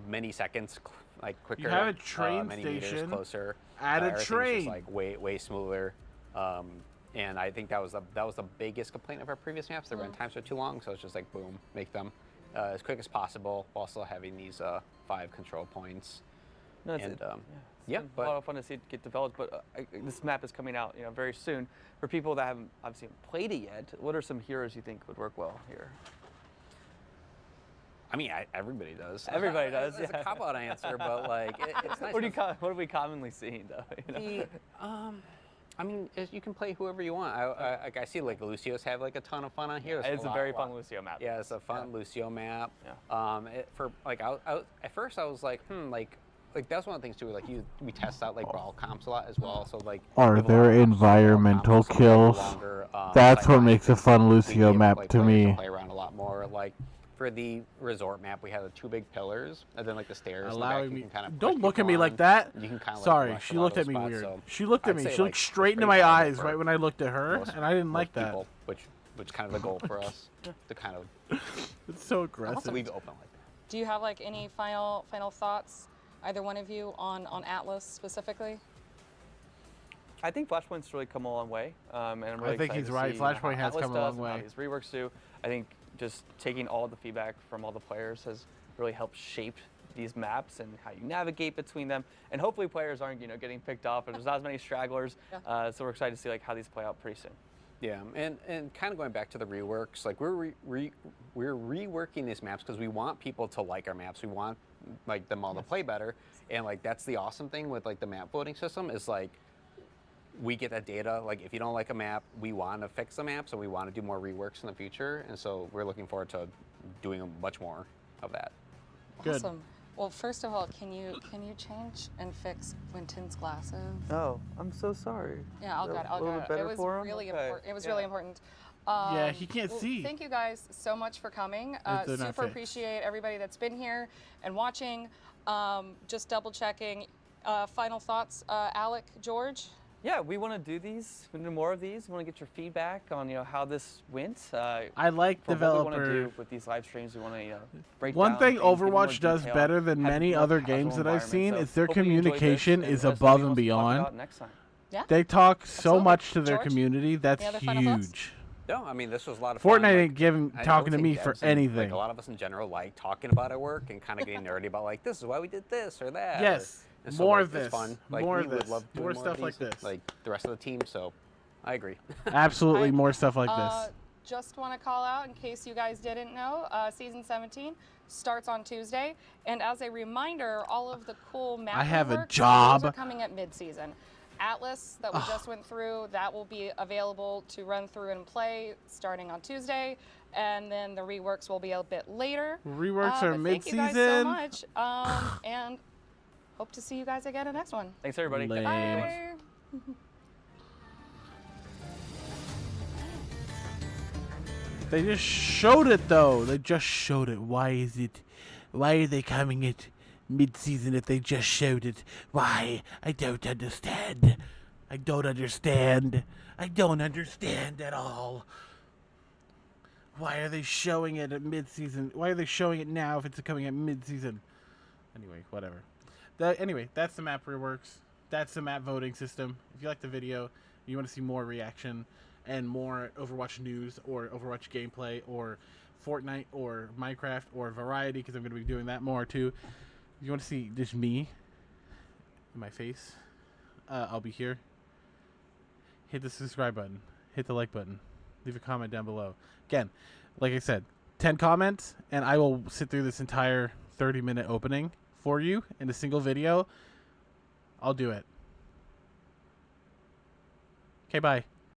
many seconds like quicker. You have a train many meters station. closer. Add a Everything's train. just like way smoother. And I think that was the biggest complaint of our previous maps. The run times are too long, so it's just like boom, make them as quick as possible while still having these 5 control points. No, it's, And it's yeah, been a lot of fun to see it get developed, but this map is coming out, you know, very soon. For people that haven't obviously played it yet, what are some heroes you think would work well here? I mean, everybody does. Everybody does. It's a cop-out answer, but like it's nice. What are we commonly seeing though? You know? I mean, you can play whoever you want. I see like Lucio's have like a ton of fun on here. It's a very fun Lucio map. Yeah, it's a fun Lucio map. Yeah. For like, at first I was like, like that's one of the things too. Like we test out like brawl comps a lot as well. So like, Are we have a there lot of environmental comps, so we have kills? longer, That's what sight makes a lines, fun and we Lucio give, map like, to players me. Play around a lot more. Like for the resort map, we had the 2 big pillars, and then like the stairs. Allowing in the me. back, you can kind of Don't look at me like that. You can kind of Sorry, like, rush she a lot looked of at me spots, weird. so She looked at I'd me. say, She like, looked straight into pretty my viable eyes for right when I looked at her, most- and I didn't most like that. people, which kind of the goal for us to kind of It's so aggressive. leave it open like that. Do you have like any final thoughts, either one of you, on AATLAS specifically? I think Flashpoint's really come a long way, and I'm really I think excited he's to right. see, Flashpoint how has AATLAS come a does long and how way. these reworks do. I think just taking all the feedback from all the players has really helped shape these maps and how you navigate between them. And hopefully players aren't, you know, getting picked off, and there's not as many stragglers. So we're excited to see like how these play out pretty soon. Yeah, and kind of going back to the reworks, like we're reworking these maps because we want people to like our maps. We want like them all to play better, and like that's the awesome thing with like the map voting system is like we get that data. Like if you don't like a map, we want to fix the map, so we want to do more reworks in the future, and so we're looking forward to doing much more of that. Good. Awesome. Well, first of all, can you change and fix Quentin's glasses? Oh, I'm so sorry. Yeah, I'll get it. I'll get it. It was really important. It was really important. Yeah, he can't see. Thank you guys so much for coming. They're not Super fixed. appreciate everybody that's been here and watching. Just double checking. Final thoughts, Alec, George? Yeah, we want to do these. We want to do more of these. We want to get your feedback on, you know, how this went. I like for what we want to developer. do with these live streams. We want to, you know, break One down thing things, give you more Overwatch does detail, better than have many more other casual games that I've environment. seen So is their hopefully you enjoyed this, communication and is let us know above what and you want to talk beyond. about next time. Yeah. They talk so Absolutely. much to their George? community. That's Any other final thoughts? huge. No, I mean this was a lot of fun. Fortnite ain't giving I talking would to say me for devs and, anything. Like a lot of us in general like talking about our work and kind of getting nerdy about like this is why we did this or that. Yes, and so, more like, of this. It's fun. Like, More we of would this. love doing More of stuff like these, this. Like the rest of the team. So I agree. Absolutely, I- more stuff like this. Just want to call out, in case you guys didn't know, Season 17 starts on Tuesday. And as a reminder, all of the cool map I have a reworks, job. those are coming at mid-season. AATLAS that we just went through, that will be available to run through and play starting on Tuesday. And then the reworks will be a bit later. Reworks are but mid-season. Thank you guys so much. And hope to see you guys again in the next one. Thanks, everybody. Lame. Bye. They just showed it though. They just showed it. Why are they coming it mid-season if they just showed it? Why? I don't understand. I don't understand. I don't understand at all. Why are they showing it at mid-season? Why are they showing it now if it's coming at mid-season? Anyway, whatever. Anyway, that's the map reworks. That's the map voting system. If you like the video, you want to see more reaction and more Overwatch news or Overwatch gameplay or Fortnite or Minecraft or variety, because I'm going to be doing that more too. If you want to see just me in my face, I'll be here. Hit the subscribe button. Hit the like button. Leave a comment down below. Again, like I said, 10 comments, and I will sit through this entire 30-minute opening for you in a single video. I'll do it. Okay, bye.